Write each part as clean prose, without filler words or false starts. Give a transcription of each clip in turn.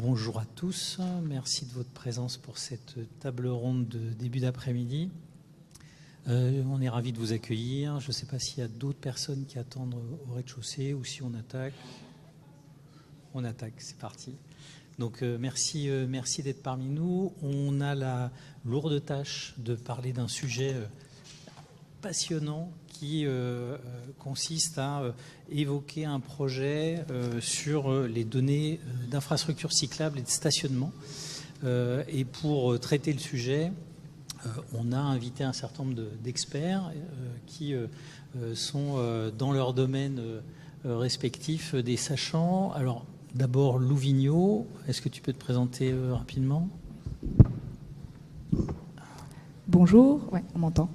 Bonjour à tous, merci de votre présence pour cette table ronde de début d'après-midi. On est ravis de vous accueillir. Je ne sais pas s'il y a d'autres personnes qui attendent au rez-de-chaussée ou si on attaque. On attaque, c'est parti. Donc merci d'être parmi nous. On a la lourde tâche de parler d'un sujet passionnant qui consiste à évoquer un projet sur les données d'infrastructures cyclables et de stationnement. Et pour traiter le sujet, on a invité un certain nombre d'experts qui sont dans leur domaine respectif des sachants. Alors d'abord Lou Vigneault, est-ce que tu peux te présenter rapidement ? Bonjour, ouais, on m'entend.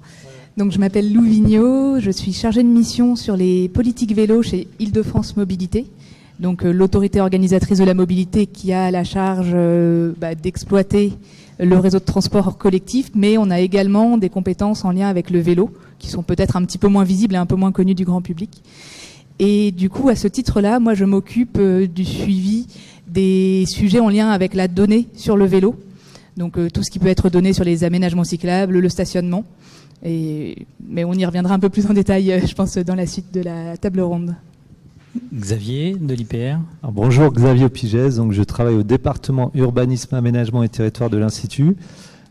Donc je m'appelle Lou Vigneault, je suis chargée de mission sur les politiques vélo chez Île-de-France Mobilité, donc l'autorité organisatrice de la mobilité qui a la charge d'exploiter le réseau de transport collectif, mais on a également des compétences en lien avec le vélo, qui sont peut-être un petit peu moins visibles et un peu moins connues du grand public. Et du coup, à ce titre-là, moi je m'occupe du suivi des sujets en lien avec la donnée sur le vélo, donc tout ce qui peut être donné sur les aménagements cyclables, le stationnement. Mais on y reviendra un peu plus en détail, je pense, dans la suite de la table ronde. Xavier, de l'IPR. Alors, bonjour, Xavier Opigès, donc je travaille au département urbanisme, aménagement et territoire de l'Institut.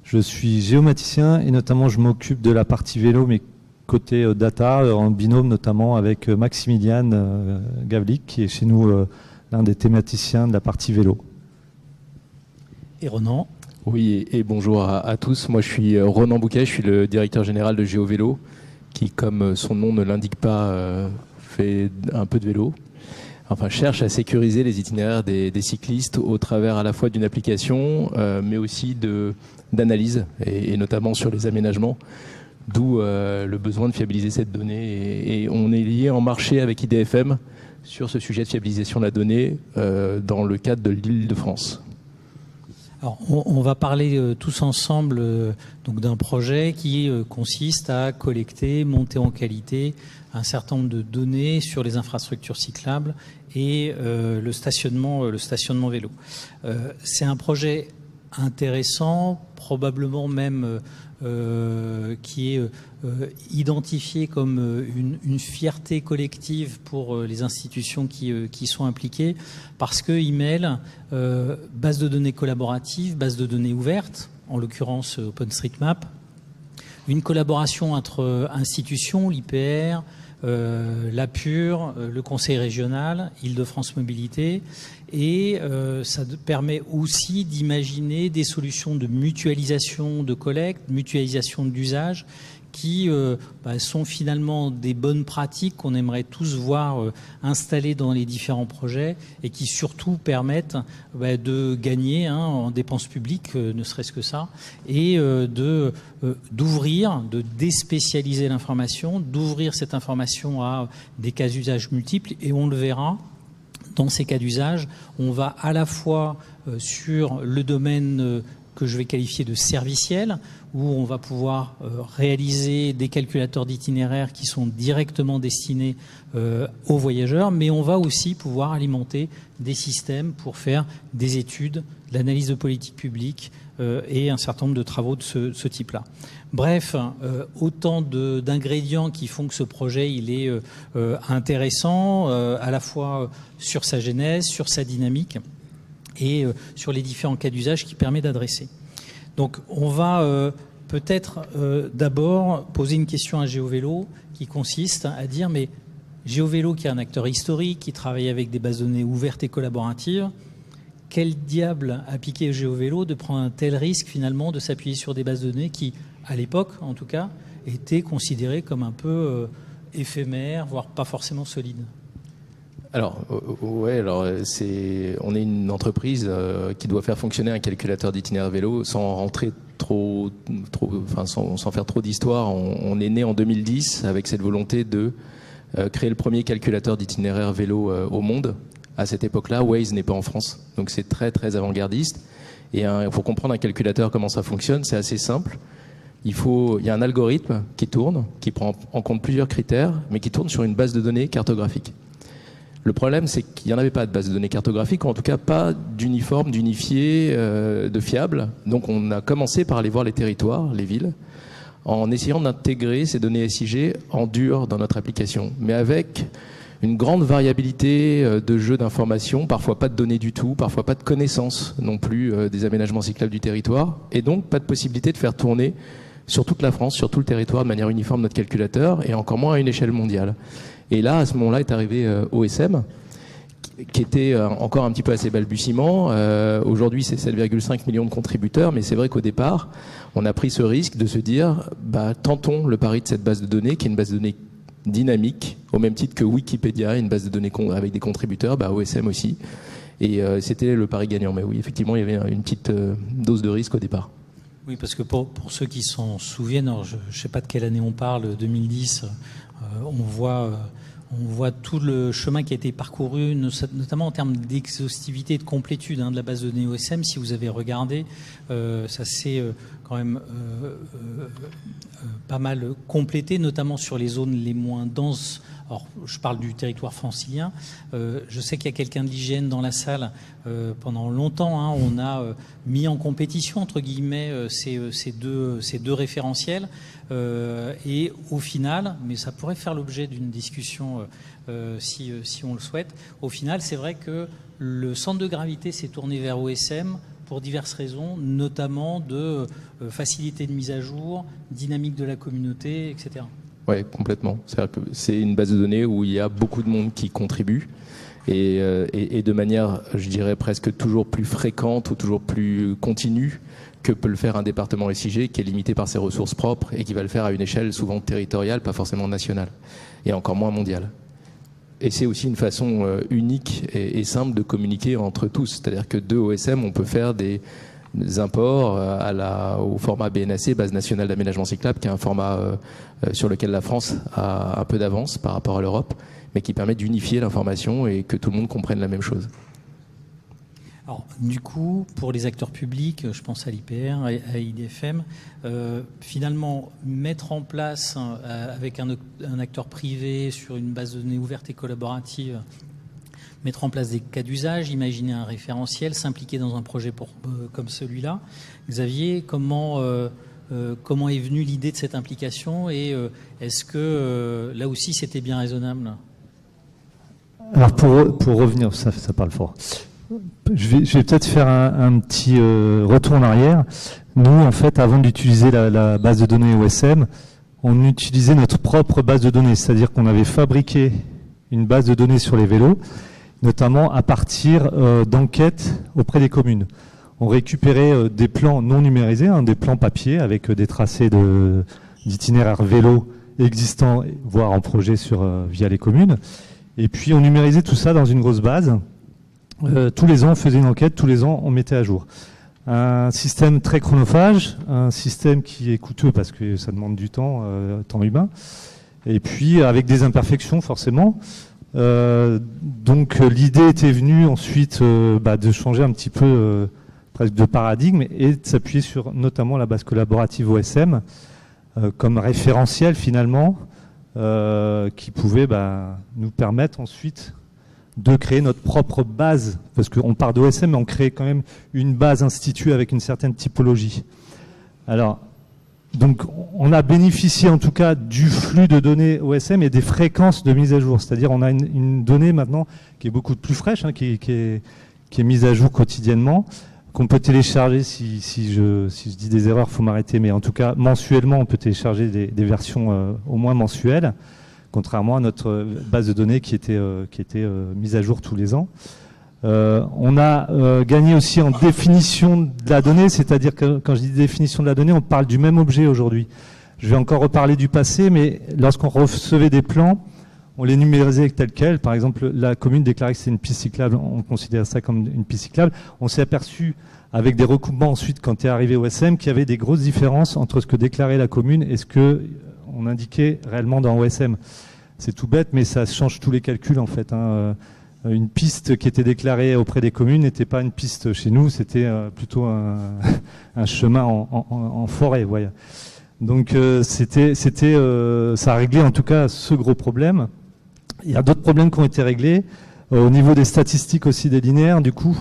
Je suis géomaticien et notamment je m'occupe de la partie vélo, mais côté data, en binôme notamment avec Maximilian Gavlik, qui est chez nous l'un des thématiciens de la partie vélo. Et Ronan. Oui, et bonjour à tous. Moi, je suis Ronan Bouquet, je suis le directeur général de GeoVélo, qui, comme son nom ne l'indique pas, fait un peu de vélo. Enfin, cherche à sécuriser les itinéraires des cyclistes au travers à la fois d'une application, mais aussi d'analyse, et notamment sur les aménagements, d'où le besoin de fiabiliser cette donnée. Et on est lié en marché avec IDFM sur ce sujet de fiabilisation de la donnée dans le cadre de l'Île-de-France. Alors, on va parler tous ensemble donc d'un projet qui consiste à collecter, monter en qualité un certain nombre de données sur les infrastructures cyclables et le stationnement vélo. C'est un projet intéressant, probablement même qui est identifié comme une fierté collective pour les institutions qui sont impliquées, parce qu'il mêle base de données collaborative, base de données ouverte, en l'occurrence OpenStreetMap, une collaboration entre institutions, l'IPR, l'APUR, le Conseil régional, Île-de-France Mobilité, et ça permet aussi d'imaginer des solutions de mutualisation de collecte, mutualisation d'usage, qui sont finalement des bonnes pratiques qu'on aimerait tous voir installées dans les différents projets et qui surtout permettent de gagner en dépenses publiques, ne serait-ce que ça, et d'ouvrir, de déspécialiser l'information, d'ouvrir cette information à des cas d'usage multiples, et on le verra. Dans ces cas d'usage, on va à la fois sur le domaine que je vais qualifier de serviciel, où on va pouvoir réaliser des calculateurs d'itinéraires qui sont directement destinés aux voyageurs, mais on va aussi pouvoir alimenter des systèmes pour faire des études, de l'analyse de politique publique et un certain nombre de travaux de ce type-là. Bref, autant d'ingrédients qui font que ce projet il est intéressant, à la fois sur sa genèse, sur sa dynamique et sur les différents cas d'usage qu'il permet d'adresser. Donc on va peut-être d'abord poser une question à GeoVélo qui consiste à dire, mais GeoVélo qui est un acteur historique, qui travaille avec des bases de données ouvertes et collaboratives, quel diable a piqué GeoVélo de prendre un tel risque finalement de s'appuyer sur des bases de données qui, à l'époque en tout cas, étaient considérées comme un peu éphémères, voire pas forcément solides? Alors, on est une entreprise qui doit faire fonctionner un calculateur d'itinéraire vélo sans rentrer sans faire trop d'histoire. On est né en 2010 avec cette volonté de créer le premier calculateur d'itinéraire vélo au monde. À cette époque-là, Waze n'est pas en France, donc c'est très très avant-gardiste. Et pour comprendre un calculateur, comment ça fonctionne, c'est assez simple. Il y a un algorithme qui tourne, qui prend en compte plusieurs critères, mais qui tourne sur une base de données cartographique. Le problème, c'est qu'il n'y en avait pas de base de données cartographique, ou en tout cas pas d'uniforme, d'unifié, de fiable. Donc on a commencé par aller voir les territoires, les villes, en essayant d'intégrer ces données SIG en dur dans notre application, mais avec une grande variabilité de jeux d'informations, parfois pas de données du tout, parfois pas de connaissances non plus des aménagements cyclables du territoire, et donc pas de possibilité de faire tourner sur toute la France, sur tout le territoire de manière uniforme notre calculateur, et encore moins à une échelle mondiale. Et là, à ce moment-là, est arrivé OSM, qui était encore un petit peu à ses balbutiements. Aujourd'hui, c'est 7,5 millions de contributeurs, mais c'est vrai qu'au départ, on a pris ce risque de se dire, tentons le pari de cette base de données, qui est une base de données dynamique, au même titre que Wikipédia, une base de données avec des contributeurs, OSM aussi. Et c'était le pari gagnant. Mais oui, effectivement, il y avait une petite dose de risque au départ. Oui, parce que pour ceux qui s'en souviennent, alors je ne sais pas de quelle année on parle, 2010, on voit tout le chemin qui a été parcouru, notamment en termes d'exhaustivité et de complétude de la base de données OSM. Si vous avez regardé, ça s'est quand même pas mal complété, notamment sur les zones les moins denses. Alors, je parle du territoire francilien. Je sais qu'il y a quelqu'un de l'hygiène dans la salle. Pendant longtemps, on a mis en compétition, entre guillemets, ces deux référentiels. Et au final, mais ça pourrait faire l'objet d'une discussion si on le souhaite, au final, c'est vrai que le centre de gravité s'est tourné vers OSM pour diverses raisons, notamment de facilité de mise à jour, dynamique de la communauté, etc. Oui, complètement. C'est une base de données où il y a beaucoup de monde qui contribue et de manière, je dirais, presque toujours plus fréquente ou toujours plus continue que peut le faire un département SIG qui est limité par ses ressources propres et qui va le faire à une échelle souvent territoriale, pas forcément nationale, et encore moins mondiale. Et c'est aussi une façon unique et simple de communiquer entre tous. C'est-à-dire que de OSM, on peut faire des imports au format BNAC, Base nationale d'aménagement cyclable, qui est un format sur lequel la France a un peu d'avance par rapport à l'Europe, mais qui permet d'unifier l'information et que tout le monde comprenne la même chose. Alors, du coup, pour les acteurs publics, je pense à l'IPR, à IDFM, finalement, mettre en place, avec un acteur privé sur une base de données ouverte et collaborative, mettre en place des cas d'usage, imaginer un référentiel, s'impliquer dans un projet comme celui-là. Xavier, comment est venue l'idée de cette implication et est-ce que là aussi c'était bien raisonnable? Alors pour revenir, ça parle fort. Je vais peut-être faire un petit retour en arrière. Nous, en fait, avant d'utiliser la base de données OSM, on utilisait notre propre base de données, c'est-à-dire qu'on avait fabriqué une base de données sur les vélos, notamment à partir d'enquêtes auprès des communes. On récupérait des plans non numérisés, des plans papier avec des tracés d'itinéraires vélo existants, voire en projet via les communes. Et puis on numérisait tout ça dans une grosse base. Tous les ans, on faisait une enquête, tous les ans, on mettait à jour. Un système très chronophage, un système qui est coûteux parce que ça demande du temps, temps humain, et puis avec des imperfections forcément. Donc l'idée était venue ensuite de changer un petit peu presque de paradigme et de s'appuyer sur notamment la base collaborative OSM comme référentiel finalement qui pouvait nous permettre ensuite de créer notre propre base, parce qu'on part d'OSM, mais on crée quand même une base instituée avec une certaine typologie. Alors, donc, on a bénéficié en tout cas du flux de données OSM et des fréquences de mise à jour. C'est-à-dire, on a une donnée maintenant qui est beaucoup plus fraîche, qui est mise à jour quotidiennement, qu'on peut télécharger. Si je dis des erreurs, il faut m'arrêter, mais en tout cas, mensuellement, on peut télécharger des versions au moins mensuelles, contrairement à notre base de données qui était mise à jour tous les ans. On a gagné aussi en définition de la donnée, c'est-à-dire que quand je dis définition de la donnée, on parle du même objet aujourd'hui. Je vais encore reparler du passé, mais lorsqu'on recevait des plans, on les numérisait tels quels. Par exemple, la commune déclarait que c'était une piste cyclable, on considère ça comme une piste cyclable. On s'est aperçu avec des recoupements ensuite, quand est arrivé OSM, qu'il y avait des grosses différences entre ce que déclarait la commune et ce que on indiquait réellement dans OSM. C'est tout bête, mais ça change tous les calculs en fait. Une piste qui était déclarée auprès des communes n'était pas une piste chez nous, c'était plutôt un chemin en forêt. Ouais. Donc ça a réglé en tout cas ce gros problème. Il y a d'autres problèmes qui ont été réglés. Au niveau des statistiques aussi des linéaires, du coup,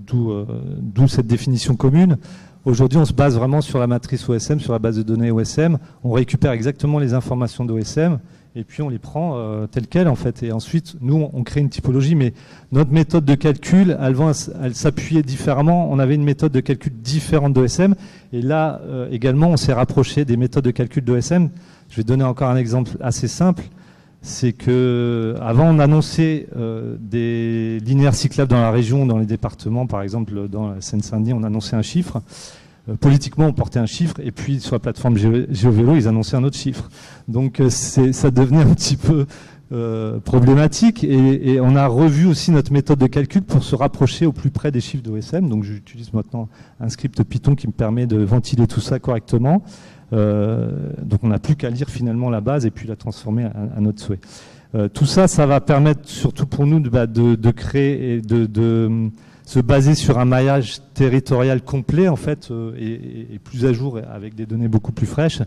d'où cette définition commune. Aujourd'hui, on se base vraiment sur la matrice OSM, sur la base de données OSM. On récupère exactement les informations d'OSM et puis on les prend telles quelles en fait. Et ensuite, nous, on crée une typologie, mais notre méthode de calcul, elle s'appuyait différemment. On avait une méthode de calcul différente d'OSM. Et là, également, on s'est rapproché des méthodes de calcul d'OSM. Je vais donner encore un exemple assez simple. C'est que avant on annonçait des linéaires cyclables dans la région, dans les départements, par exemple dans la Seine-Saint-Denis, on annonçait un chiffre. Politiquement, on portait un chiffre, et puis sur la plateforme GeoVélo, ils annonçaient un autre chiffre. Donc ça devenait un petit peu problématique, et on a revu aussi notre méthode de calcul pour se rapprocher au plus près des chiffres d'OSM. Donc j'utilise maintenant un script Python qui me permet de ventiler tout ça correctement. Donc on n'a plus qu'à lire finalement la base et puis la transformer à notre souhait. Tout ça, ça va permettre surtout pour nous de créer et de se baser sur un maillage territorial complet en fait et plus à jour avec des données beaucoup plus fraîches.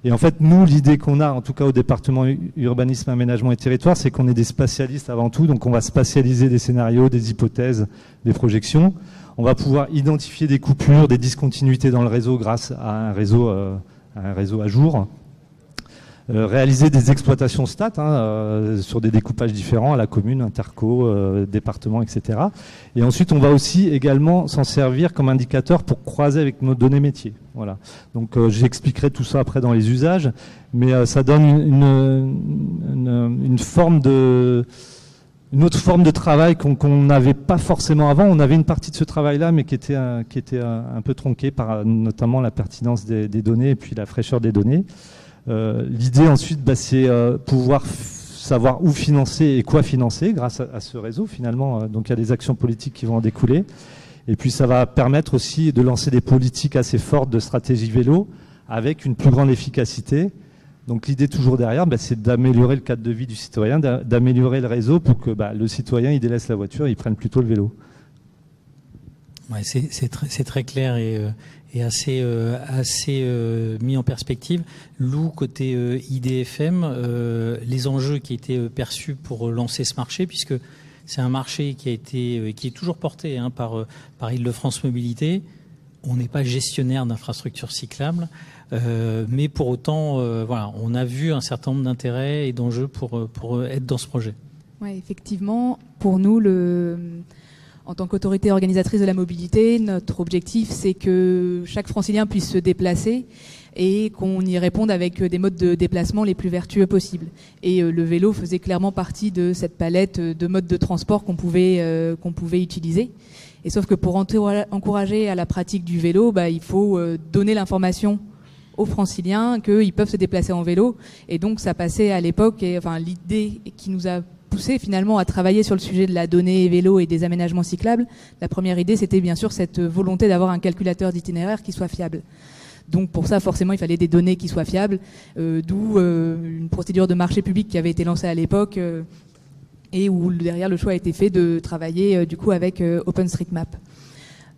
Et en fait, nous, l'idée qu'on a, en tout cas au département urbanisme, aménagement et territoire, c'est qu'on est des spatialistes avant tout. Donc on va spatialiser des scénarios, des hypothèses, des projections. On va pouvoir identifier des coupures, des discontinuités dans le réseau grâce à un réseau à jour. Réaliser des exploitations stats sur des découpages différents à la commune, interco, département, etc. Et ensuite, on va aussi également s'en servir comme indicateur pour croiser avec nos données métiers. Voilà. Donc, j'expliquerai tout ça après dans les usages, mais ça donne une autre forme de travail qu'on n'avait pas forcément avant. On avait une partie de ce travail-là, mais qui était un peu tronquée par notamment la pertinence des données et puis la fraîcheur des données. L'idée ensuite, c'est pouvoir savoir où financer et quoi financer grâce à ce réseau finalement. Donc il y a des actions politiques qui vont en découler. Et puis ça va permettre aussi de lancer des politiques assez fortes de stratégie vélo avec une plus grande efficacité. Donc l'idée toujours derrière, c'est d'améliorer le cadre de vie du citoyen, d'améliorer le réseau pour que le citoyen il délaisse la voiture, il prenne plutôt le vélo. Ouais, c'est très clair et assez mis en perspective. Lou, côté IDFM, les enjeux qui étaient perçus pour lancer ce marché, puisque c'est un marché qui est toujours porté par Île-de-France Mobilité. On n'est pas gestionnaire d'infrastructures cyclables, mais pour autant, on a vu un certain nombre d'intérêts et d'enjeux pour être dans ce projet. Ouais, effectivement, pour nous, en tant qu'autorité organisatrice de la mobilité, notre objectif, c'est que chaque francilien puisse se déplacer et qu'on y réponde avec des modes de déplacement les plus vertueux possibles. Et le vélo faisait clairement partie de cette palette de modes de transport qu'on pouvait utiliser. Et sauf que pour encourager à la pratique du vélo, il faut donner l'information aux franciliens qu'ils peuvent se déplacer en vélo. Et donc ça passait à l'époque, l'idée qui nous a poussé finalement à travailler sur le sujet de la donnée vélo et des aménagements cyclables. La première idée, c'était bien sûr cette volonté d'avoir un calculateur d'itinéraire qui soit fiable. Donc pour ça, forcément, il fallait des données qui soient fiables, d'où une procédure de marché public qui avait été lancée à l'époque et où derrière le choix a été fait de travailler du coup avec OpenStreetMap.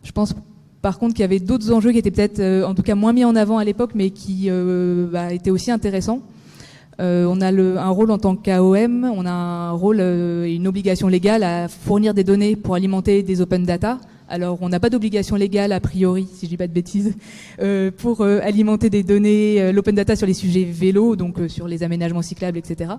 Je pense par contre qu'il y avait d'autres enjeux qui étaient peut-être en tout cas moins mis en avant à l'époque, mais qui étaient aussi intéressants. On a un rôle en tant qu'AOM, on a un rôle et une obligation légale à fournir des données pour alimenter des open data. Alors, on n'a pas d'obligation légale, a priori, si je dis pas de bêtises, pour alimenter des données, l'open data sur les sujets vélo, donc sur les aménagements cyclables, etc.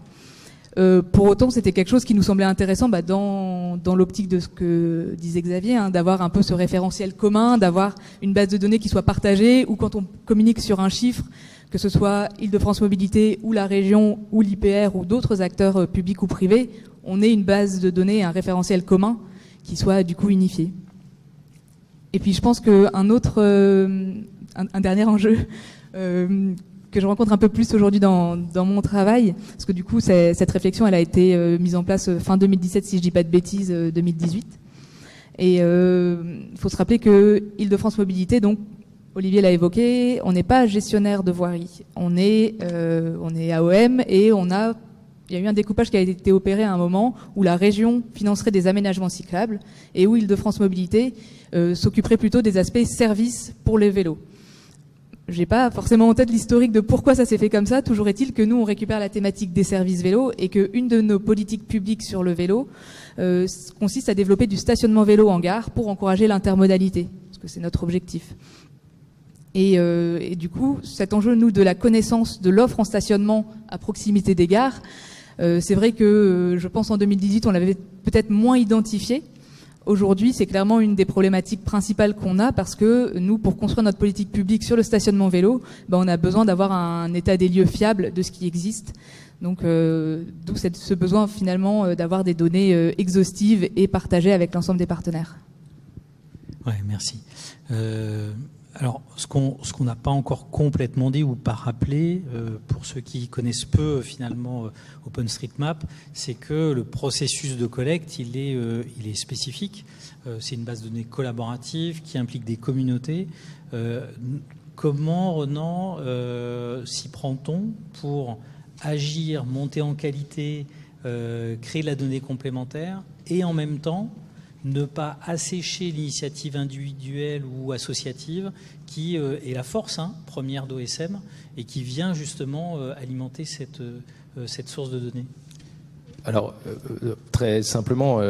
Pour autant, c'était quelque chose qui nous semblait intéressant dans l'optique de ce que disait Xavier, d'avoir un peu ce référentiel commun, d'avoir une base de données qui soit partagée, ou quand on communique sur un chiffre, que ce soit Île-de-France Mobilité ou la région ou l'IPR ou d'autres acteurs publics ou privés, on ait une base de données, un référentiel commun qui soit du coup unifié. Et puis je pense qu'un dernier enjeu que je rencontre un peu plus aujourd'hui dans mon travail, parce que du coup cette réflexion elle a été mise en place fin 2017 si je dis pas de bêtises, 2018. Et il faut se rappeler que Île-de-France Mobilité, donc Olivier l'a évoqué, on n'est pas gestionnaire de voirie, on est AOM et il y a eu un découpage qui a été opéré à un moment où la région financerait des aménagements cyclables et où Île-de-France Mobilité s'occuperait plutôt des aspects services pour les vélos. j'ai pas forcément en tête l'historique de pourquoi ça s'est fait comme ça. Toujours est-il que nous, on récupère la thématique des services vélo et qu'une de nos politiques publiques sur le vélo consiste à développer du stationnement vélo en gare pour encourager l'intermodalité, parce que c'est notre objectif. Et du coup, cet enjeu, nous, de la connaissance de l'offre en stationnement à proximité des gares, c'est vrai que je pense en 2018, on l'avait peut-être moins identifié. Aujourd'hui, c'est clairement une des problématiques principales qu'on a, parce que nous, pour construire notre politique publique sur le stationnement vélo, on a besoin d'avoir un état des lieux fiable de ce qui existe. Donc, d'où ce besoin finalement d'avoir des données exhaustives et partagées avec l'ensemble des partenaires. Ouais, merci. Alors, ce qu'on n'a pas encore complètement dit ou pas rappelé, pour ceux qui connaissent peu finalement OpenStreetMap, c'est que le processus de collecte, il est spécifique. C'est une base de données collaborative qui implique des communautés. Comment, Renan, s'y prend-on pour agir, monter en qualité, créer de la donnée complémentaire et en même temps ne pas assécher l'initiative individuelle ou associative qui est la force première d'OSM et qui vient justement alimenter cette source de données? Alors, très simplement,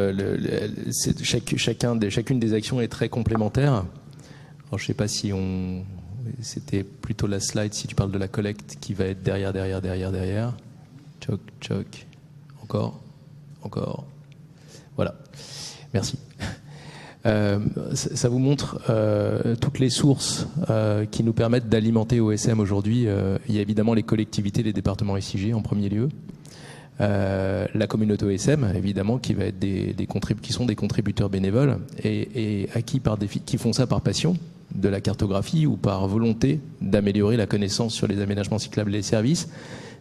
chacune des actions est très complémentaire. Alors, je ne sais pas si c'était plutôt la slide, si tu parles de la collecte qui va être derrière. Choc. Encore. Voilà. Merci. Ça vous montre toutes les sources qui nous permettent d'alimenter OSM aujourd'hui. Il y a évidemment les collectivités, les départements SIG en premier lieu. La communauté OSM, évidemment, qui va être qui sont des contributeurs bénévoles et qui font ça par passion de la cartographie ou par volonté d'améliorer la connaissance sur les aménagements cyclables et les services,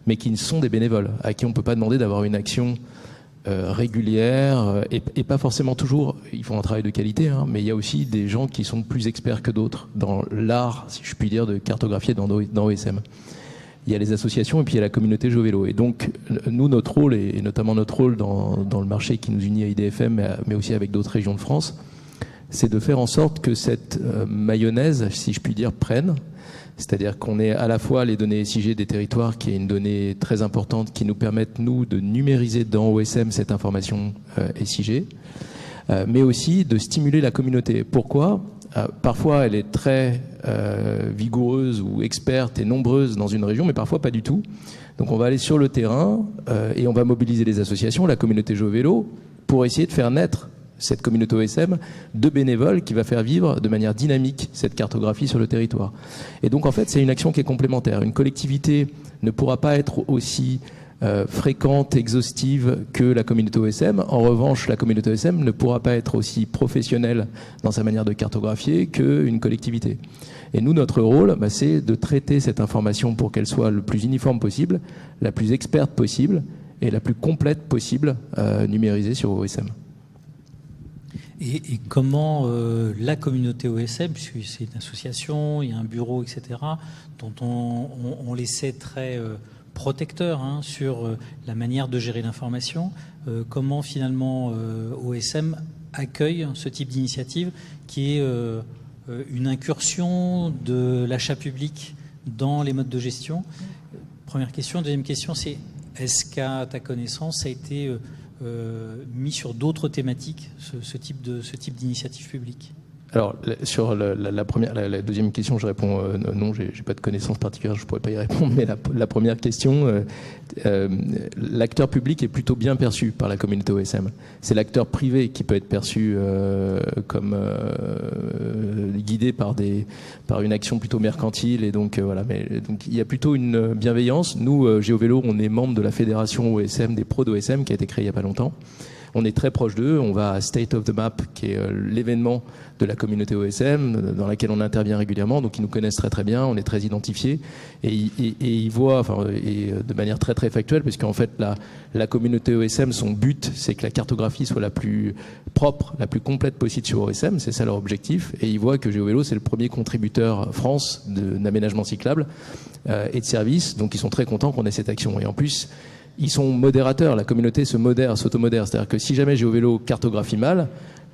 mais qui sont des bénévoles, à qui on ne peut pas demander d'avoir une action régulière et pas forcément toujours, ils font un travail de qualité, mais il y a aussi des gens qui sont plus experts que d'autres dans l'art, si je puis dire, de cartographier dans OSM. Il y a les associations et puis il y a la communauté GeoVélo. Et donc, nous, notre rôle, et notamment notre rôle dans le marché qui nous unit à IDFM, mais aussi avec d'autres régions de France, c'est de faire en sorte que cette mayonnaise, si je puis dire, prenne. C'est-à-dire qu'on ait à la fois les données SIG des territoires, qui est une donnée très importante, qui nous permettent, nous, de numériser dans OSM cette information SIG, mais aussi de stimuler la communauté. Pourquoi ? Parfois, elle est très vigoureuse ou experte et nombreuse dans une région, mais parfois pas du tout. Donc on va aller sur le terrain et on va mobiliser les associations, la communauté GeoVélo, pour essayer de faire naître cette communauté OSM de bénévoles qui va faire vivre de manière dynamique cette cartographie sur le territoire. Et donc en fait, c'est une action qui est complémentaire. Une collectivité ne pourra pas être aussi fréquente, exhaustive que la communauté OSM. En revanche, la communauté OSM ne pourra pas être aussi professionnelle dans sa manière de cartographier qu'une collectivité. Et nous, notre rôle, c'est de traiter cette information pour qu'elle soit le plus uniforme possible, la plus experte possible et la plus complète possible numérisée sur OSM. Et comment la communauté OSM, puisque c'est une association, il y a un bureau, etc., dont on les sait très protecteurs sur la manière de gérer l'information, comment finalement OSM accueille ce type d'initiative qui est une incursion de l'achat public dans les modes de gestion? Première question. Deuxième question, c'est est-ce qu'à ta connaissance, ça a été mis sur d'autres thématiques, ce type d'initiative publique? Alors, sur la deuxième question, je réponds non, j'ai pas de connaissances particulières, je pourrais pas y répondre, mais la première question, l'acteur public est plutôt bien perçu par la communauté OSM. C'est l'acteur privé qui peut être perçu comme guidé par une action plutôt mercantile, et donc voilà. Mais donc il y a plutôt une bienveillance. Nous, GeoVélo, on est membre de la fédération OSM, des pros d'OSM, qui a été créée il y a pas longtemps. On est très proche d'eux, on va à State of the Map, qui est l'événement de la communauté OSM, dans laquelle on intervient régulièrement, donc ils nous connaissent très très bien, on est très identifiés, et ils voient, de manière très très factuelle, parce qu'en fait la communauté OSM, son but, c'est que la cartographie soit la plus propre, la plus complète possible sur OSM, c'est ça leur objectif, et ils voient que GeoVélo, c'est le premier contributeur France d'aménagement cyclable et de services, donc ils sont très contents qu'on ait cette action, et en plus, ils sont modérateurs, la communauté s'automodère. C'est-à-dire que si jamais GeoVélo cartographie mal,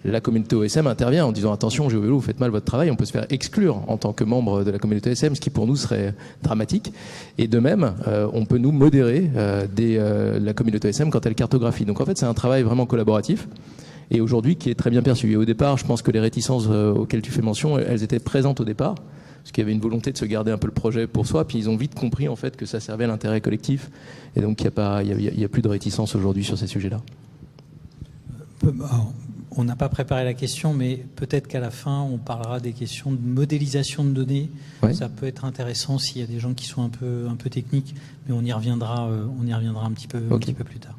la communauté OSM intervient en disant attention, GeoVélo, vous faites mal votre travail, on peut se faire exclure en tant que membre de la communauté OSM, ce qui pour nous serait dramatique. Et de même, on peut nous modérer la communauté OSM quand elle cartographie. Donc en fait, c'est un travail vraiment collaboratif et aujourd'hui qui est très bien perçu. Et au départ, je pense que les réticences auxquelles tu fais mention, elles étaient présentes au départ, parce qu'il y avait une volonté de se garder un peu le projet pour soi, puis ils ont vite compris en fait que ça servait à l'intérêt collectif. Et donc il n'y a plus de réticence aujourd'hui sur ces sujets-là. On n'a pas préparé la question, mais peut-être qu'à la fin, on parlera des questions de modélisation de données. Ouais. Ça peut être intéressant s'il y a des gens qui sont un peu techniques, mais on y reviendra un petit peu plus tard.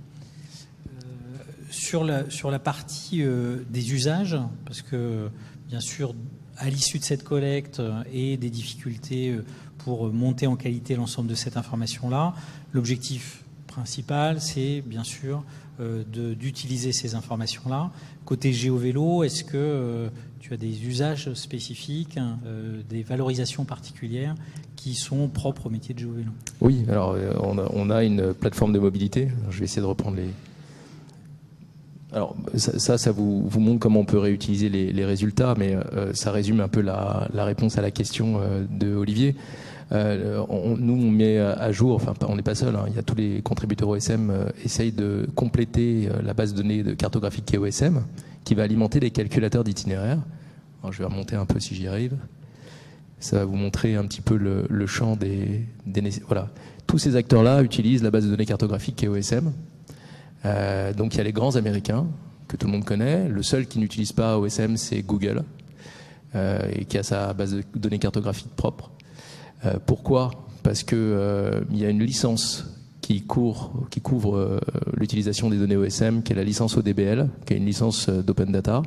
Sur la partie des usages, parce que bien sûr, à l'issue de cette collecte et des difficultés pour monter en qualité l'ensemble de cette information-là, l'objectif principal, c'est bien sûr d'utiliser ces informations-là. Côté GeoVélo, est-ce que tu as des usages spécifiques, des valorisations particulières qui sont propres au métier de GeoVélo? Oui, alors on a une plateforme de mobilité. Je vais essayer de reprendre les... Alors ça vous montre comment on peut réutiliser les résultats, mais ça résume un peu la réponse à la question de Olivier. Nous, on met à jour, enfin on n'est pas seul, hein, il y a tous les contributeurs OSM essayent de compléter la base de données de cartographique qui est OSM, qui va alimenter les calculateurs d'itinéraires. Alors, je vais remonter un peu si j'y arrive. Ça va vous montrer un petit peu le champ des voilà. Tous ces acteurs-là utilisent la base de données cartographique qui est OSM. Donc il y a les grands américains, que tout le monde connaît. Le seul qui n'utilise pas OSM, c'est Google, et qui a sa base de données cartographique propre. Pourquoi ? Parce que il y a une licence qui couvre l'utilisation des données OSM, qui est la licence ODBL, qui est une licence d'open data.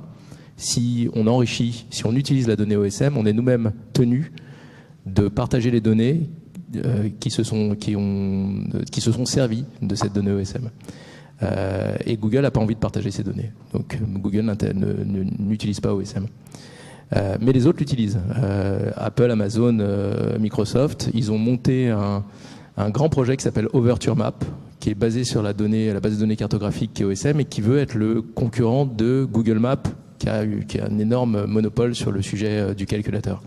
Si on enrichit, si on utilise la donnée OSM, on est nous-mêmes tenus de partager les données qui se sont servis de cette donnée OSM. Et Google n'a pas envie de partager ces données. Donc Google n'utilise pas OSM. Mais les autres l'utilisent. Apple, Amazon, Microsoft, ils ont monté un grand projet qui s'appelle OvertureMap, qui est basé sur la base de données cartographique qui est OSM et qui veut être le concurrent de Google Maps, qui a un énorme monopole sur le sujet du calculateur.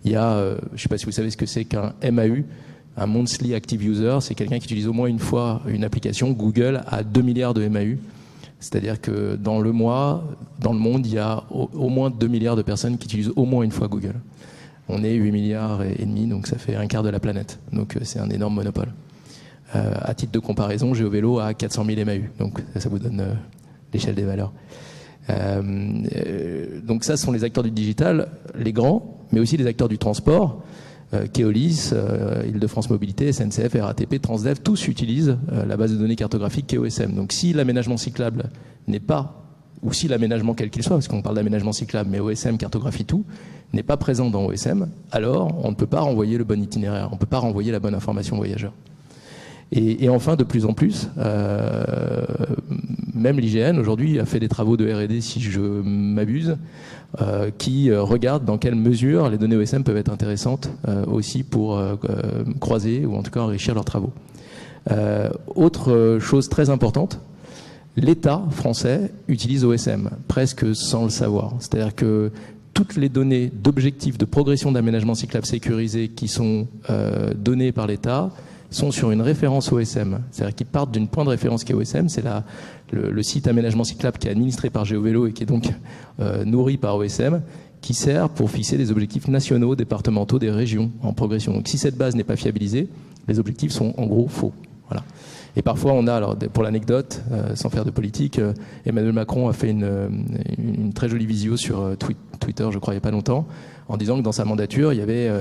Il y a, je ne sais pas si vous savez ce que c'est qu'un MAU, un Monthly Active User, c'est quelqu'un qui utilise au moins une fois une application. Google a 2 milliards de MAU. C'est-à-dire que dans le monde, il y a au moins 2 milliards de personnes qui utilisent au moins une fois Google. On est 8 milliards et demi, donc ça fait un quart de la planète. Donc c'est un énorme monopole. À titre de comparaison, GeoVélo a 400 000 MAU. Donc ça vous donne l'échelle des valeurs. Donc ça, ce sont les acteurs du digital, les grands, mais aussi les acteurs du transport. Keolis, Île-de-France Mobilité, SNCF, RATP, Transdev, tous utilisent la base de données cartographique qui est OSM. Donc si l'aménagement cyclable n'est pas, ou si l'aménagement quel qu'il soit, parce qu'on parle d'aménagement cyclable, mais OSM cartographie tout, n'est pas présent dans OSM, alors on ne peut pas renvoyer le bon itinéraire, on ne peut pas renvoyer la bonne information voyageur. Et enfin, de plus en plus, même l'IGN aujourd'hui a fait des travaux de R&D, si je m'abuse, qui regardent dans quelle mesure les données OSM peuvent être intéressantes aussi pour croiser ou en tout cas enrichir leurs travaux. Autre chose très importante, l'État français utilise OSM, presque sans le savoir. C'est-à-dire que toutes les données d'objectifs de progression d'aménagement cyclable sécurisé qui sont données par l'État sont sur une référence OSM. C'est-à-dire qu'ils partent d'une point de référence qui est OSM, c'est le site aménagement cyclable qui est administré par GeoVélo et qui est donc nourri par OSM, qui sert pour fixer des objectifs nationaux, départementaux, des régions en progression. Donc si cette base n'est pas fiabilisée, les objectifs sont en gros faux. Voilà. Et parfois on a, alors pour l'anecdote, sans faire de politique, Emmanuel Macron a fait une très jolie visio sur Twitter, je crois, il n'y a pas longtemps, en disant que dans sa mandature, il y avait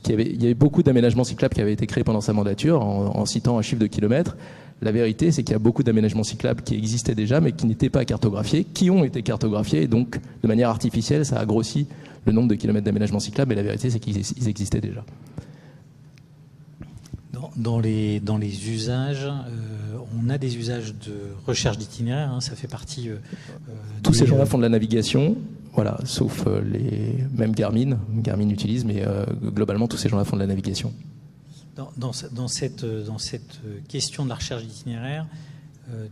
il y avait beaucoup d'aménagements cyclables qui avaient été créés pendant sa mandature, en citant un chiffre de kilomètres. La vérité, c'est qu'il y a beaucoup d'aménagements cyclables qui existaient déjà, mais qui n'étaient pas cartographiés, qui ont été cartographiés, et donc, de manière artificielle, ça a grossi le nombre de kilomètres d'aménagements cyclables, mais la vérité, c'est qu'ils existaient déjà. Dans les usages, on a des usages de recherche d'itinéraire, hein, ça fait partie... Tous ces gens-là font de la navigation, voilà, sauf même Garmin utilise, mais globalement, tous ces gens-là font de la navigation. Dans cette question de la recherche d'itinéraire,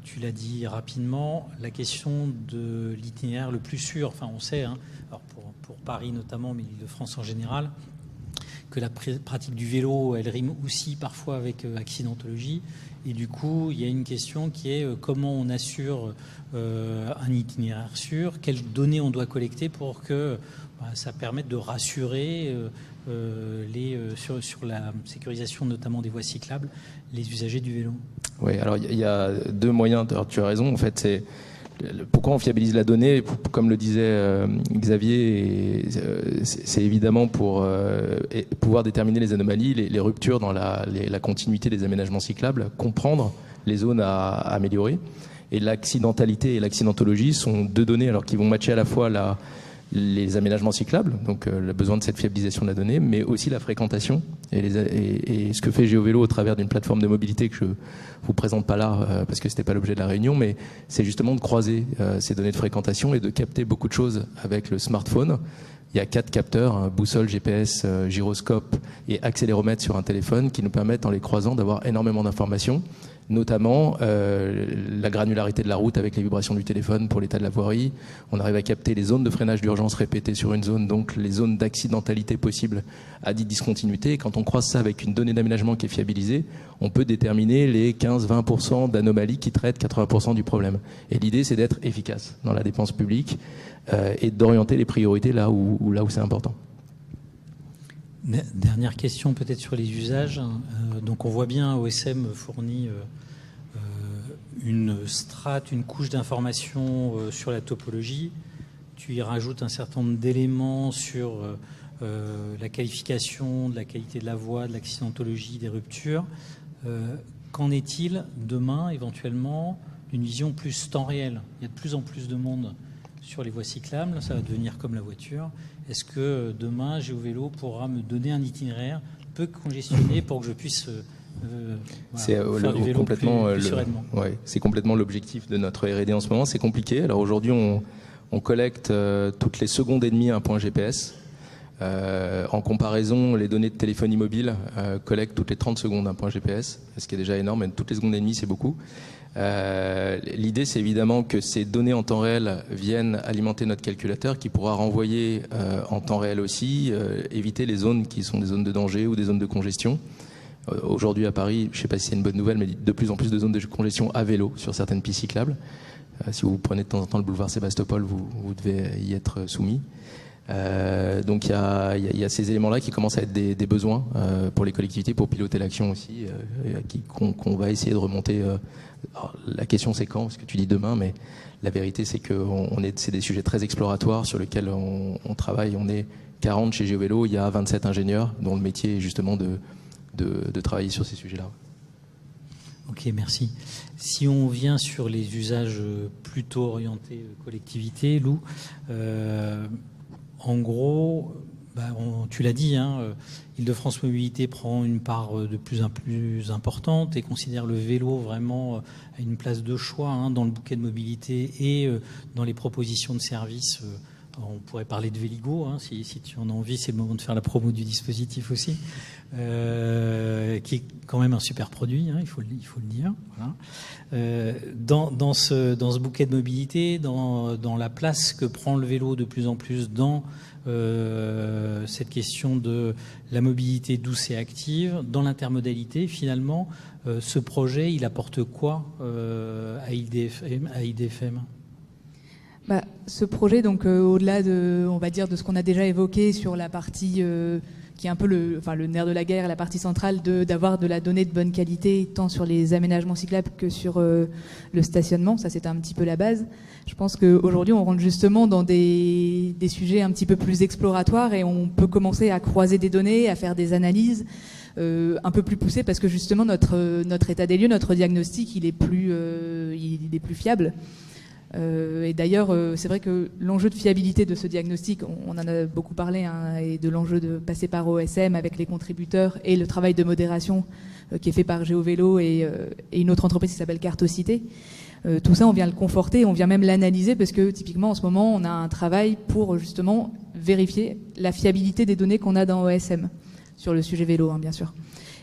Tu l'as dit rapidement, la question de l'itinéraire le plus sûr. Enfin, on sait, hein, alors pour Paris notamment, mais l'Île-de-France en général, que la pratique du vélo, elle rime aussi parfois avec accidentologie. Et du coup, il y a une question qui est comment on assure un itinéraire sûr, quelles données on doit collecter pour que ça permette de rassurer sur la sécurisation notamment des voies cyclables, les usagers du vélo. Oui, alors il y a deux moyens. Alors, tu as raison, en fait, c'est pourquoi on fiabilise la donnée, comme le disait Xavier, c'est évidemment pour pouvoir déterminer les anomalies, les ruptures dans la continuité des aménagements cyclables, comprendre les zones à améliorer. Et l'accidentalité et l'accidentologie sont deux données alors qui vont matcher à la fois les aménagements cyclables, donc le besoin de cette fiabilisation de la donnée, mais aussi la fréquentation et ce que fait GeoVélo au travers d'une plateforme de mobilité que je vous présente pas là parce que c'était pas l'objet de la réunion, mais c'est justement de croiser ces données de fréquentation et de capter beaucoup de choses avec le smartphone. Il y a 4 capteurs, boussole, GPS, gyroscope et accéléromètre sur un téléphone qui nous permettent, en les croisant, d'avoir énormément d'informations, notamment la granularité de la route avec les vibrations du téléphone pour l'état de la voirie. On arrive à capter les zones de freinage d'urgence répétées sur une zone, donc les zones d'accidentalité possibles à dite discontinuité. Et quand on croise ça avec une donnée d'aménagement qui est fiabilisée, on peut déterminer les 15-20% d'anomalies qui traitent 80% du problème. Et l'idée, c'est d'être efficace dans la dépense publique et d'orienter les priorités là où c'est important. Dernière question peut-être sur les usages. Donc on voit bien OSM fournit une strate, une couche d'informations sur la topologie. Tu y rajoutes un certain nombre d'éléments sur la qualification, de la qualité de la voie, de l'accidentologie, des ruptures. Qu'en est-il demain éventuellement d'une vision plus temps réel? Il y a de plus en plus de monde sur les voies cyclables, ça va devenir comme la voiture. Est-ce que demain, GeoVélo pourra me donner un itinéraire peu congestionné pour que je puisse faire du vélo complètement plus sereinement? Ouais, c'est complètement l'objectif de notre R&D en ce moment. C'est compliqué. Alors aujourd'hui, on collecte toutes les secondes et demie un point GPS. En comparaison, les données de téléphonie mobile collectent toutes les 30 secondes un point GPS, ce qui est déjà énorme, mais toutes les secondes et demie, c'est beaucoup. L'idée, c'est évidemment que ces données en temps réel viennent alimenter notre calculateur qui pourra renvoyer en temps réel aussi, éviter les zones qui sont des zones de danger ou des zones de congestion. Aujourd'hui à Paris, je ne sais pas si c'est une bonne nouvelle, mais de plus en plus de zones de congestion à vélo sur certaines pistes cyclables. Si vous prenez de temps en temps le boulevard Sébastopol, vous devez y être soumis. Donc il y a ces éléments-là qui commencent à être des besoins pour les collectivités pour piloter l'action aussi, qu'on va essayer de remonter. Alors, la question c'est quand, parce que tu dis demain, mais la vérité c'est que c'est des sujets très exploratoires sur lesquels on travaille. On est 40 chez GeoVélo, il y a 27 ingénieurs dont le métier est justement de travailler sur ces sujets-là. Ok, merci. Si on vient sur les usages plutôt orientés collectivité, Lou, en gros, tu l'as dit, Île-de-France Mobilité prend une part de plus en plus importante et considère le vélo vraiment à une place de choix dans le bouquet de mobilité et dans les propositions de services. On pourrait parler de Véligo, si tu en as envie, c'est le moment de faire la promo du dispositif aussi, qui est quand même un super produit, il faut le dire. Voilà. Dans ce bouquet de mobilité, dans la place que prend le vélo de plus en plus dans cette question de la mobilité douce et active, dans l'intermodalité, finalement, ce projet, il apporte quoi à IDFM? Ce projet, donc au-delà de, on va dire, de ce qu'on a déjà évoqué sur la partie qui est un peu le nerf de la guerre, la partie centrale d'avoir de la donnée de bonne qualité, tant sur les aménagements cyclables que sur le stationnement, ça c'était un petit peu la base. Je pense qu'aujourd'hui on rentre justement dans des sujets un petit peu plus exploratoires et on peut commencer à croiser des données, à faire des analyses un peu plus poussées parce que justement notre état des lieux, notre diagnostic, il est plus fiable. Et d'ailleurs, c'est vrai que l'enjeu de fiabilité de ce diagnostic, on en a beaucoup parlé, et de l'enjeu de passer par OSM avec les contributeurs et le travail de modération qui est fait par GeoVélo et une autre entreprise qui s'appelle Cartocité. Tout ça, on vient le conforter, on vient même l'analyser parce que typiquement, en ce moment, on a un travail pour justement vérifier la fiabilité des données qu'on a dans OSM sur le sujet vélo, bien sûr.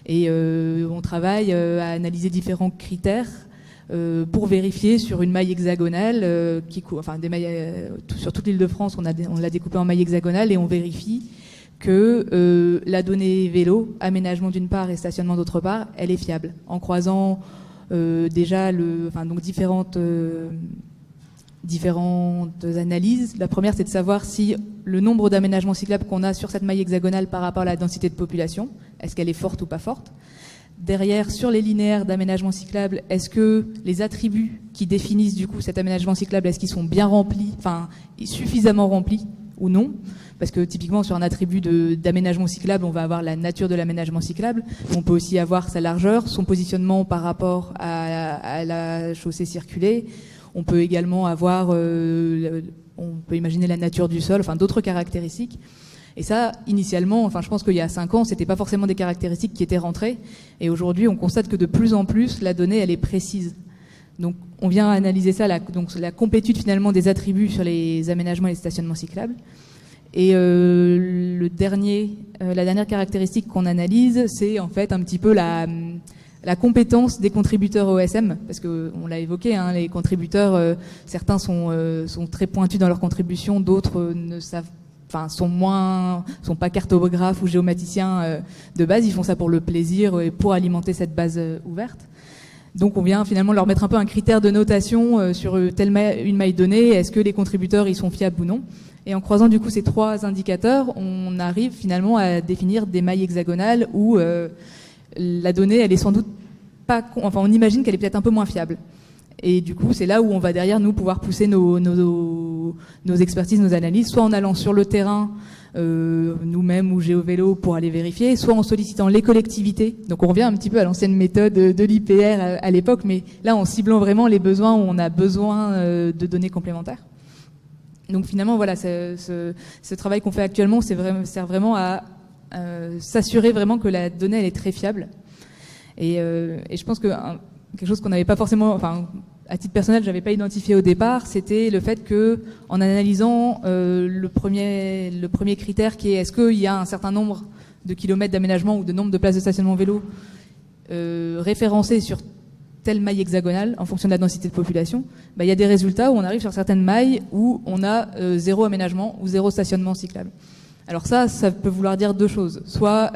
Et on travaille à analyser différents critères pour vérifier sur une maille hexagonale, des mailles, sur toute l'Île-de-France, on l'a découpé en mailles hexagonales et on vérifie que la donnée vélo, aménagement d'une part et stationnement d'autre part, elle est fiable. En croisant déjà différentes analyses. La première, c'est de savoir si le nombre d'aménagements cyclables qu'on a sur cette maille hexagonale par rapport à la densité de population, est-ce qu'elle est forte ou pas forte. Derrière, sur les linéaires d'aménagement cyclable, est-ce que les attributs qui définissent du coup cet aménagement cyclable, est-ce qu'ils sont bien remplis, suffisamment remplis ou non? Parce que typiquement sur un attribut d'aménagement cyclable, on va avoir la nature de l'aménagement cyclable. On peut aussi avoir sa largeur, son positionnement par rapport à la chaussée circulée. On peut également avoir, on peut imaginer la nature du sol, d'autres caractéristiques. Et ça, initialement, je pense qu'il y a 5 ans, c'était pas forcément des caractéristiques qui étaient rentrées. Et aujourd'hui, on constate que de plus en plus, la donnée, elle est précise. Donc, on vient analyser ça, la complétude finalement des attributs sur les aménagements et les stationnements cyclables. Et la dernière caractéristique qu'on analyse, c'est en fait un petit peu la compétence des contributeurs OSM, parce que on l'a évoqué, les contributeurs, certains sont très pointus dans leur contribution, d'autres sont pas cartographes ou géomaticiens de base, ils font ça pour le plaisir et pour alimenter cette base ouverte. Donc on vient finalement leur mettre un peu un critère de notation sur une maille donnée, est-ce que les contributeurs ils sont fiables ou non. Et en croisant du coup ces 3 indicateurs, on arrive finalement à définir des mailles hexagonales où la donnée, elle est sans doute pas, on imagine qu'elle est peut-être un peu moins fiable. Et du coup, c'est là où on va derrière nous pouvoir pousser nos expertises, nos analyses, soit en allant sur le terrain, nous-mêmes ou GeoVélo pour aller vérifier, soit en sollicitant les collectivités. Donc on revient un petit peu à l'ancienne méthode de l'IPR à l'époque, mais là en ciblant vraiment les besoins où on a besoin de données complémentaires. Donc finalement, voilà, ce travail qu'on fait actuellement sert vraiment à s'assurer vraiment que la donnée elle est très fiable. Et je pense que quelque chose qu'on n'avait pas forcément, à titre personnel, j'avais pas identifié au départ, c'était le fait que, en analysant le premier critère qui est est-ce qu'il y a un certain nombre de kilomètres d'aménagement ou de nombre de places de stationnement vélo référencés sur telle maille hexagonale en fonction de la densité de population, il y a des résultats où on arrive sur certaines mailles où on a 0 aménagement ou 0 stationnement cyclable. Alors ça peut vouloir dire 2 choses. Soit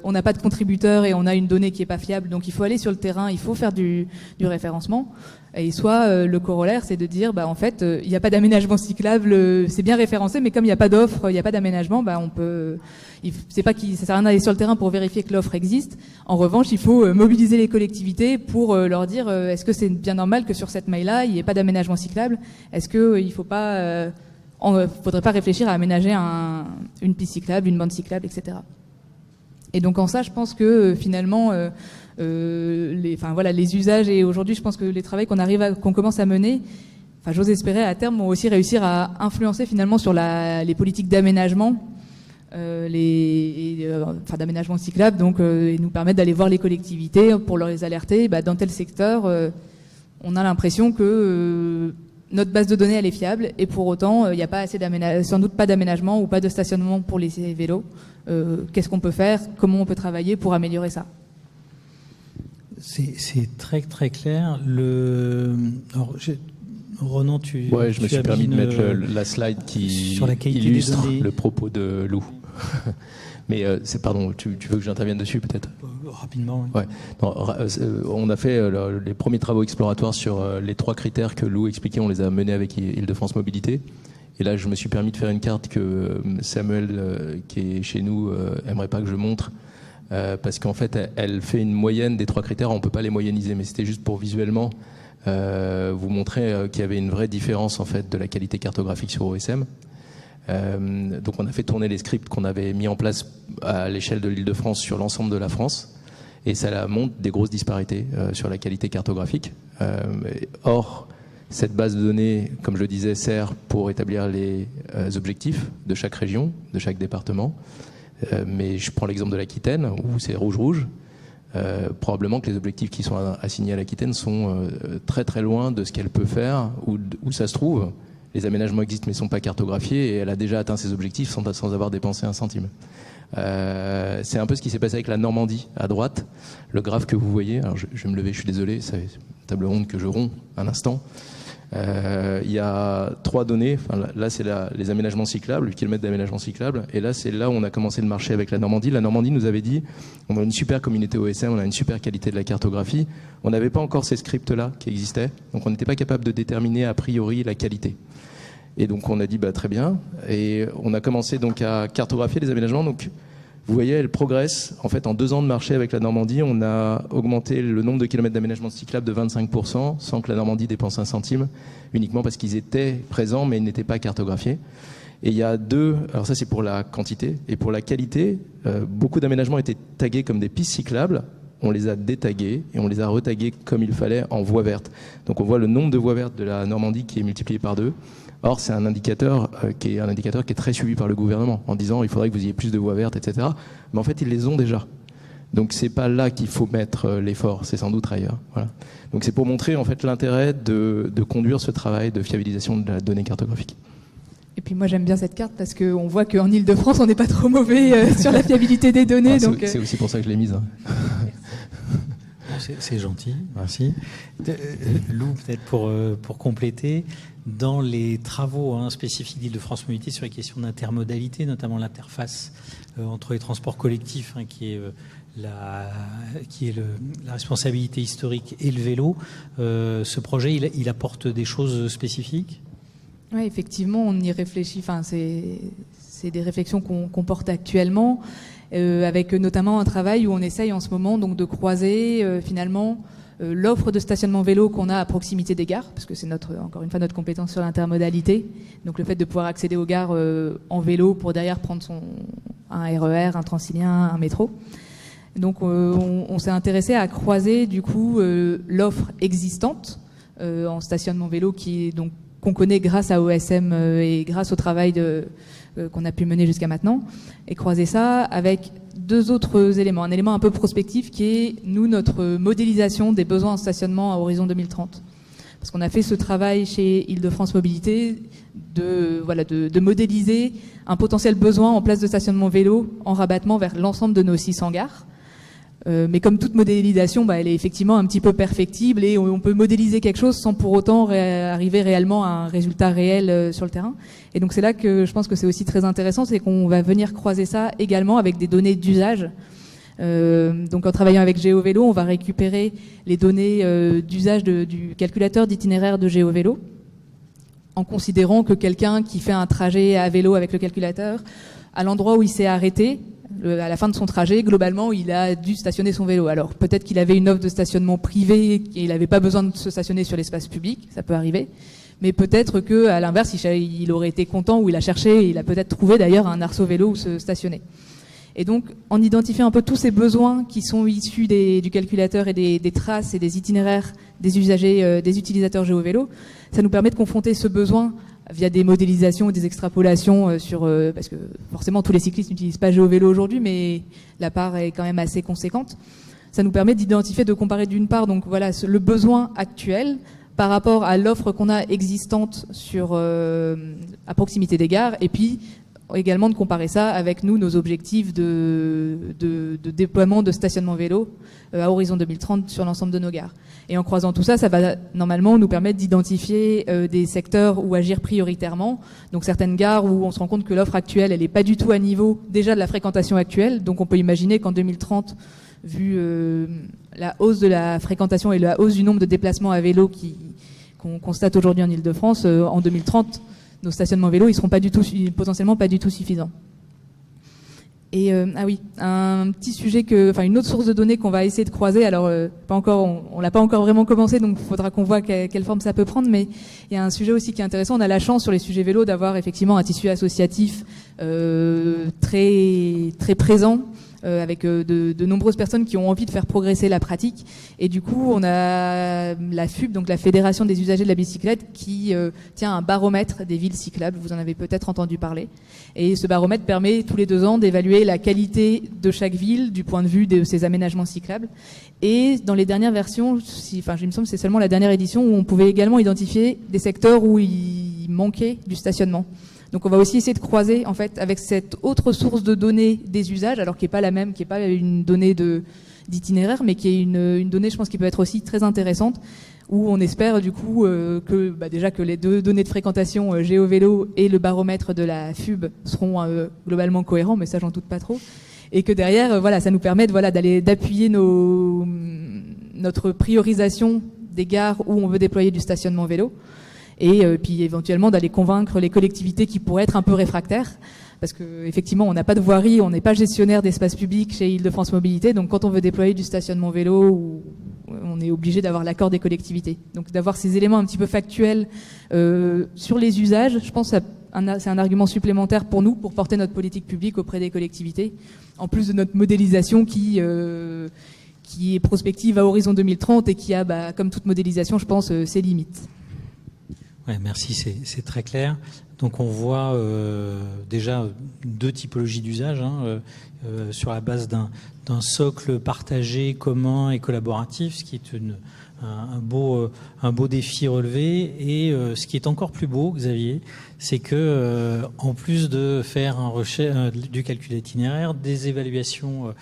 on n'a pas de contributeur et on a une donnée qui est pas fiable, donc il faut aller sur le terrain, il faut faire du référencement. Et soit le corollaire, c'est de dire, en fait, il n'y a pas d'aménagement cyclable, c'est bien référencé, mais comme il n'y a pas d'offre, il n'y a pas d'aménagement, ça sert à rien d'aller sur le terrain pour vérifier que l'offre existe. En revanche, il faut mobiliser les collectivités pour leur dire, est-ce que c'est bien normal que sur cette maille-là, il n'y ait pas d'aménagement cyclable? Est-ce qu'il faudrait pas réfléchir à aménager une piste cyclable, une bande cyclable, etc. Et donc en ça, je pense que finalement, les usages et aujourd'hui, je pense que les travaux qu'on commence à mener, j'ose espérer à terme, vont aussi réussir à influencer finalement sur les politiques d'aménagement, d'aménagement cyclable, donc et nous permettre d'aller voir les collectivités pour leur les alerter. Dans tel secteur, on a l'impression que notre base de données elle est fiable et pour autant il n'y a pas assez sans doute pas d'aménagement ou pas de stationnement pour les vélos. Qu'est-ce qu'on peut faire? Comment on peut travailler pour améliorer ça? C'est très très clair. Ronan, je me suis permis de mettre la slide qui illustre le propos de Lou. Mais pardon, tu veux que j'intervienne dessus peut-être? Rapidement. Oui. Ouais. On a fait les premiers travaux exploratoires sur les 3 critères que Lou expliquait. On les a menés avec Île-de-France Mobilité. Et là, je me suis permis de faire une carte que Samuel, qui est chez nous, aimerait pas que je montre. Parce qu'en fait, elle fait une moyenne des 3 critères. On peut pas les moyenniser, mais c'était juste pour visuellement vous montrer qu'il y avait une vraie différence en fait de la qualité cartographique sur OSM. Donc on a fait tourner les scripts qu'on avait mis en place à l'échelle de l'Île-de-France sur l'ensemble de la France et ça montre des grosses disparités sur la qualité cartographique. Or, cette base de données, comme je le disais, sert pour établir les objectifs de chaque région, de chaque département. Mais je prends l'exemple de l'Aquitaine où c'est rouge-rouge. Probablement que les objectifs qui sont assignés à l'Aquitaine sont très très loin de ce qu'elle peut faire, où ça se trouve. Les aménagements existent mais ne sont pas cartographiés et elle a déjà atteint ses objectifs sans avoir dépensé un centime. C'est un peu ce qui s'est passé avec la Normandie à droite, le graphe que vous voyez. Alors je vais me lever, je suis désolé, c'est une table ronde que je romps un instant. Il y a 3 données. Enfin, là, c'est les aménagements cyclables, 8 km d'aménagements cyclables. Et là, c'est là où on a commencé le marché avec la Normandie. La Normandie nous avait dit, on a une super communauté OSM, on a une super qualité de la cartographie. On n'avait pas encore ces scripts-là qui existaient. Donc, on n'était pas capable de déterminer a priori la qualité. Et donc, on a dit, très bien. Et on a commencé donc à cartographier les aménagements. Donc, vous voyez, elle progresse. En fait, en 2 ans de marché avec la Normandie, on a augmenté le nombre de kilomètres d'aménagement cyclable de 25%, sans que la Normandie dépense un centime, uniquement parce qu'ils étaient présents, mais ils n'étaient pas cartographiés. Et il y a 2, alors ça c'est pour la quantité, et pour la qualité, beaucoup d'aménagements étaient tagués comme des pistes cyclables. On les a détagués et on les a retagués comme il fallait en voies vertes. Donc on voit le nombre de voies vertes de la Normandie qui est multiplié par 2. Or, c'est un indicateur qui est très suivi par le gouvernement, en disant il faudrait que vous ayez plus de voies vertes, etc. Mais en fait, ils les ont déjà. Donc, c'est pas là qu'il faut mettre l'effort, c'est sans doute ailleurs. Voilà. Donc, c'est pour montrer en fait l'intérêt de conduire ce travail de fiabilisation de la donnée cartographique. Et puis moi j'aime bien cette carte parce qu'on voit qu'en Ile-de-France on n'est pas trop mauvais sur la fiabilité des données. Donc, c'est aussi pour ça que je l'ai mise. Hein. C'est gentil, merci. Lou, peut-être pour compléter, dans les travaux spécifiques d'Île-de-France Mobilité sur les questions d'intermodalité, notamment l'interface entre les transports collectifs, qui est la responsabilité historique, et le vélo, ce projet, il apporte des choses spécifiques ? Oui, effectivement, on y réfléchit. Enfin, c'est des réflexions qu'on porte actuellement, avec notamment un travail où on essaye en ce moment donc de croiser finalement l'offre de stationnement vélo qu'on a à proximité des gares, parce que c'est encore une fois notre compétence sur l'intermodalité. Donc le fait de pouvoir accéder aux gares en vélo pour derrière prendre un RER, un Transilien, un métro. Donc on s'est intéressé à croiser du coup l'offre existante en stationnement vélo qu'on connaît grâce à OSM et grâce au travail qu'on a pu mener jusqu'à maintenant, et croiser ça avec 2 autres éléments. Un élément un peu prospectif qui est, notre modélisation des besoins en stationnement à horizon 2030. Parce qu'on a fait ce travail chez Île-de-France Mobilité de modéliser un potentiel besoin en place de stationnement vélo en rabattement vers l'ensemble de nos 600 gares. Mais comme toute modélisation, elle est effectivement un petit peu perfectible et on peut modéliser quelque chose sans pour autant arriver réellement à un résultat réel sur le terrain. Et donc c'est là que je pense que c'est aussi très intéressant, c'est qu'on va venir croiser ça également avec des données d'usage. Donc en travaillant avec GeoVélo, on va récupérer les données d'usage du calculateur d'itinéraire de GeoVélo, en considérant que quelqu'un qui fait un trajet à vélo avec le calculateur, à l'endroit où il s'est arrêté, à la fin de son trajet, globalement, il a dû stationner son vélo. Alors peut-être qu'il avait une offre de stationnement privé et il n'avait pas besoin de se stationner sur l'espace public, ça peut arriver. Mais peut-être que, à l'inverse, il aurait été content ou il a cherché, il a peut-être trouvé d'ailleurs un arceau vélo où se stationner. Et donc, en identifiant un peu tous ces besoins qui sont issus du calculateur et des traces et des itinéraires des usagers, des utilisateurs GeoVélo, ça nous permet de confronter ce besoin via des modélisations ou des extrapolations parce que forcément tous les cyclistes n'utilisent pas GeoVélo aujourd'hui, mais la part est quand même assez conséquente. Ça nous permet d'identifier, de comparer d'une part donc voilà le besoin actuel par rapport à l'offre qu'on a existante à proximité des gares, et puis également de comparer ça avec nos objectifs de déploiement de stationnement vélo à horizon 2030 sur l'ensemble de nos gares. Et en croisant tout ça, ça va normalement nous permettre d'identifier des secteurs où agir prioritairement. Donc certaines gares où on se rend compte que l'offre actuelle, elle n'est pas du tout à niveau déjà de la fréquentation actuelle. Donc on peut imaginer qu'en 2030, vu la hausse de la fréquentation et la hausse du nombre de déplacements à vélo qu'on constate aujourd'hui en Ile-de-France, en 2030, nos stationnements vélo, ils seront potentiellement pas du tout suffisants. Et un petit sujet une autre source de données qu'on va essayer de croiser. Alors on l'a pas encore vraiment commencé, donc il faudra qu'on voit quelle forme ça peut prendre. Mais il y a un sujet aussi qui est intéressant. On a la chance sur les sujets vélo d'avoir effectivement un tissu associatif très très présent. Avec de nombreuses personnes qui ont envie de faire progresser la pratique. Et du coup, on a la FUB, donc la Fédération des usagers de la bicyclette, qui tient un baromètre des villes cyclables. Vous en avez peut-être entendu parler. Et ce baromètre permet tous les 2 ans d'évaluer la qualité de chaque ville du point de vue de ses aménagements cyclables. Et dans les dernières versions, il me semble que c'est seulement la dernière édition où on pouvait également identifier des secteurs où il manquait du stationnement. Donc on va aussi essayer de croiser en fait avec cette autre source de données des usages, alors qui n'est pas la même, qui n'est pas une donnée d'itinéraire, mais qui est une donnée, je pense, qui peut être aussi très intéressante, où on espère du coup que déjà que les deux données de fréquentation GeoVélo et le baromètre de la FUB seront globalement cohérents, mais ça j'en doute pas trop, et que derrière ça nous permet d'appuyer notre priorisation des gares où on veut déployer du stationnement vélo, et puis éventuellement d'aller convaincre les collectivités qui pourraient être un peu réfractaires, parce qu'effectivement on n'a pas de voirie, on n'est pas gestionnaire d'espace public chez Île-de-France Mobilité, donc quand on veut déployer du stationnement vélo, on est obligé d'avoir l'accord des collectivités. Donc d'avoir ces éléments un petit peu factuels sur les usages, je pense que c'est un argument supplémentaire pour nous, pour porter notre politique publique auprès des collectivités, en plus de notre modélisation qui est prospective à horizon 2030 et qui a, comme toute modélisation, je pense, ses limites. Ouais, merci, c'est très clair. Donc on voit déjà deux typologies d'usage sur la base d'un socle partagé, commun et collaboratif, ce qui est un beau défi relevé. Et ce qui est encore plus beau, Xavier, c'est que en plus de faire du calcul d'itinéraire, des évaluations,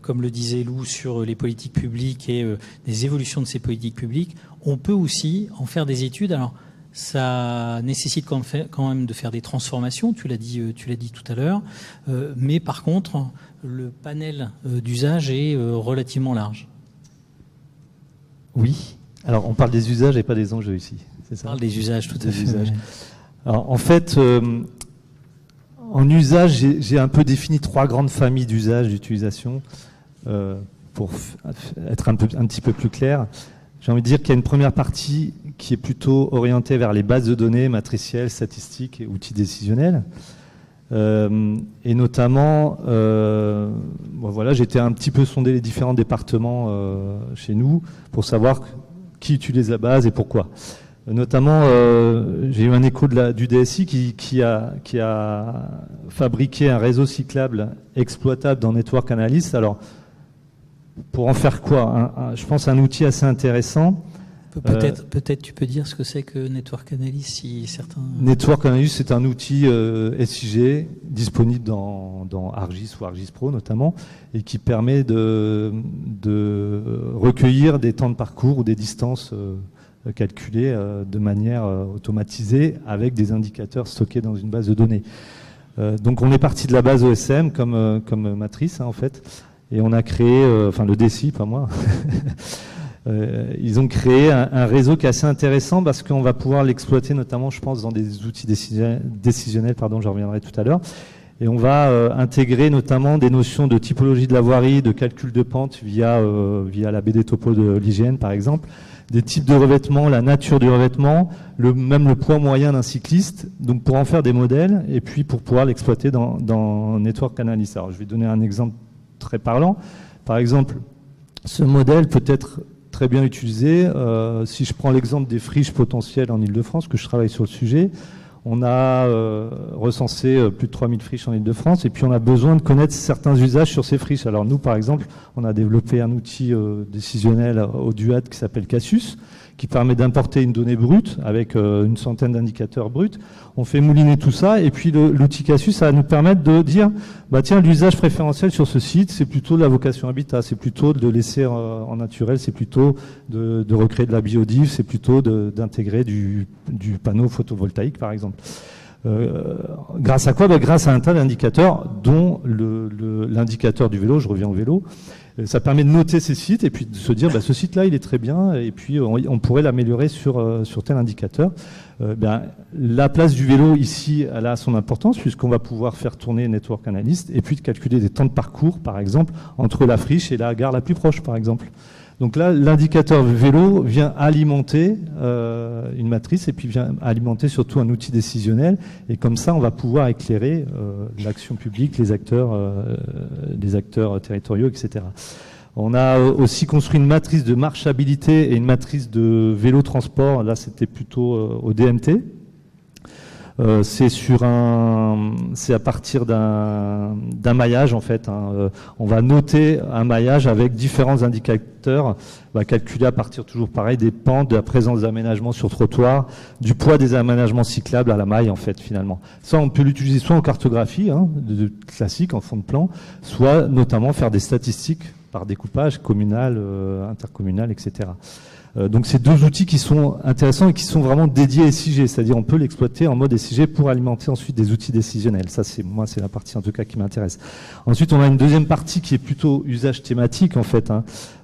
comme le disait Lou, sur les politiques publiques et des évolutions de ces politiques publiques, on peut aussi en faire des études. Alors, ça nécessite quand même de faire des transformations, tu l'as dit tout à l'heure, mais par contre, le panel d'usage est relativement large. Oui. Alors, on parle des usages et pas des enjeux ici, c'est ça ? On parle des usages, tout à fait. Usages. Alors, en fait, en usage, j'ai un peu défini 3 grandes familles d'usages, d'utilisation, pour être un petit peu plus clair. J'ai envie de dire qu'il y a une première partie qui est plutôt orientée vers les bases de données matricielles, statistiques et outils décisionnels. Et notamment, j'ai été un petit peu sondé les différents départements chez nous pour savoir qui utilise la base et pourquoi. Notamment, j'ai eu un écho du DSI qui a fabriqué un réseau cyclable exploitable dans Network Analyst. Alors, pour en faire quoi ? Je pense un outil assez intéressant. Peut-être tu peux dire ce que c'est que Network Analyst, si certains... Network Analyst, c'est un outil SIG disponible dans ArcGIS ou ArcGIS Pro notamment, et qui permet de recueillir des temps de parcours ou des distances calculées de manière automatisée avec des indicateurs stockés dans une base de données. Donc on est parti de la base OSM comme matrice en fait. Et on a créé, le DSI, pas moi, ils ont créé un réseau qui est assez intéressant parce qu'on va pouvoir l'exploiter notamment, je pense, dans des outils décisionnels, j'en reviendrai tout à l'heure. Et on va intégrer notamment des notions de typologie de la voirie, de calcul de pente via la BD Topo de l'IGN, par exemple, des types de revêtements, la nature du revêtement, même le poids moyen d'un cycliste, donc pour en faire des modèles et puis pour pouvoir l'exploiter dans Network Analyst. Alors, je vais donner un exemple très parlant. Par exemple, ce modèle peut être très bien utilisé. Si je prends l'exemple des friches potentielles en Île-de-France, que je travaille sur le sujet, on a recensé plus de 3000 friches en Île-de-France et puis on a besoin de connaître certains usages sur ces friches. Alors nous, par exemple, on a développé un outil décisionnel au DUAD qui s'appelle Casus, qui permet d'importer une donnée brute avec une centaine d'indicateurs bruts. On fait mouliner tout ça et puis l'outil Casus, ça va nous permettre de dire l'usage préférentiel sur ce site, c'est plutôt de la vocation habitat, c'est plutôt de laisser en naturel, c'est plutôt de recréer de la biodive, c'est plutôt d'intégrer du panneau photovoltaïque par exemple. Grâce à quoi ? Grâce à un tas d'indicateurs, dont l'indicateur du vélo, je reviens au vélo. Ça permet de noter ces sites et puis de se dire ce site-là, il est très bien et puis on pourrait l'améliorer sur tel indicateur. La place du vélo ici, elle a son importance puisqu'on va pouvoir faire tourner Network Analyst et puis de calculer des temps de parcours, par exemple, entre la friche et la gare la plus proche, par exemple. Donc là, l'indicateur vélo vient alimenter une matrice et puis vient alimenter surtout un outil décisionnel. Et comme ça, on va pouvoir éclairer l'action publique, les acteurs territoriaux, etc. On a aussi construit une matrice de marchabilité et une matrice de vélo-transport. Là, c'était plutôt au DMT. C'est à partir d'un maillage en fait. On va noter un maillage avec différents indicateurs. On va calculer à partir toujours pareil des pentes, de la présence d'aménagements sur trottoir, du poids des aménagements cyclables à la maille en fait finalement. Ça on peut l'utiliser soit en cartographie classique en fond de plan, soit notamment faire des statistiques par découpage communal, intercommunal, etc. Donc c'est deux outils qui sont intéressants et qui sont vraiment dédiés à SIG, c'est-à-dire on peut l'exploiter en mode SIG pour alimenter ensuite des outils décisionnels. Ça c'est la partie en tout cas qui m'intéresse. Ensuite on a une deuxième partie qui est plutôt usage thématique en fait.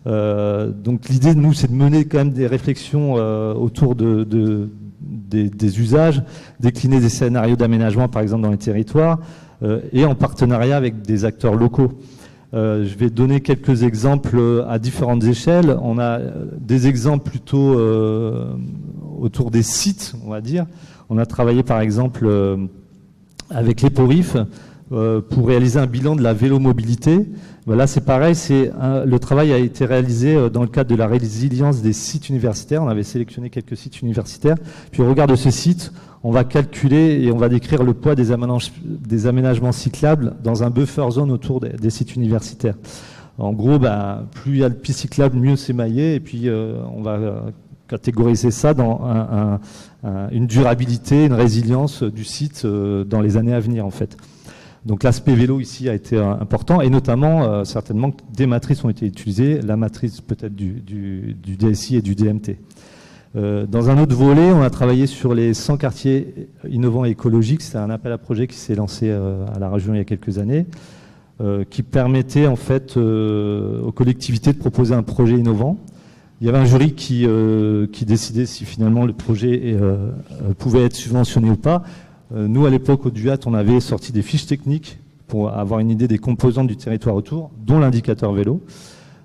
Donc l'idée nous c'est de mener quand même des réflexions autour des usages, décliner des scénarios d'aménagement par exemple dans les territoires et en partenariat avec des acteurs locaux. Je vais donner quelques exemples à différentes échelles. On a des exemples plutôt autour des sites, on va dire. On a travaillé par exemple avec l'EPORIF pour réaliser un bilan de la vélomobilité. Là, c'est pareil, le travail a été réalisé dans le cadre de la résilience des sites universitaires. On avait sélectionné quelques sites universitaires. Puis au regard de ce site, on va calculer et on va décrire le poids des aménagements cyclables dans un buffer zone autour des sites universitaires. En gros, plus il y a de pistes cyclables, mieux c'est maillé. Et puis, on va catégoriser ça dans une durabilité, une résilience du site dans les années à venir, en fait. Donc l'aspect vélo ici a été important et notamment certainement des matrices ont été utilisées, la matrice peut-être du DSI et du DMT. Dans un autre volet, on a travaillé sur les 100 quartiers innovants et écologiques. C'est un appel à projet qui s'est lancé à la région il y a quelques années, qui permettait en fait aux collectivités de proposer un projet innovant. Il y avait un jury qui décidait si finalement le projet pouvait être subventionné ou pas. Nous, à l'époque, au DUAT, on avait sorti des fiches techniques pour avoir une idée des composantes du territoire autour, dont l'indicateur vélo,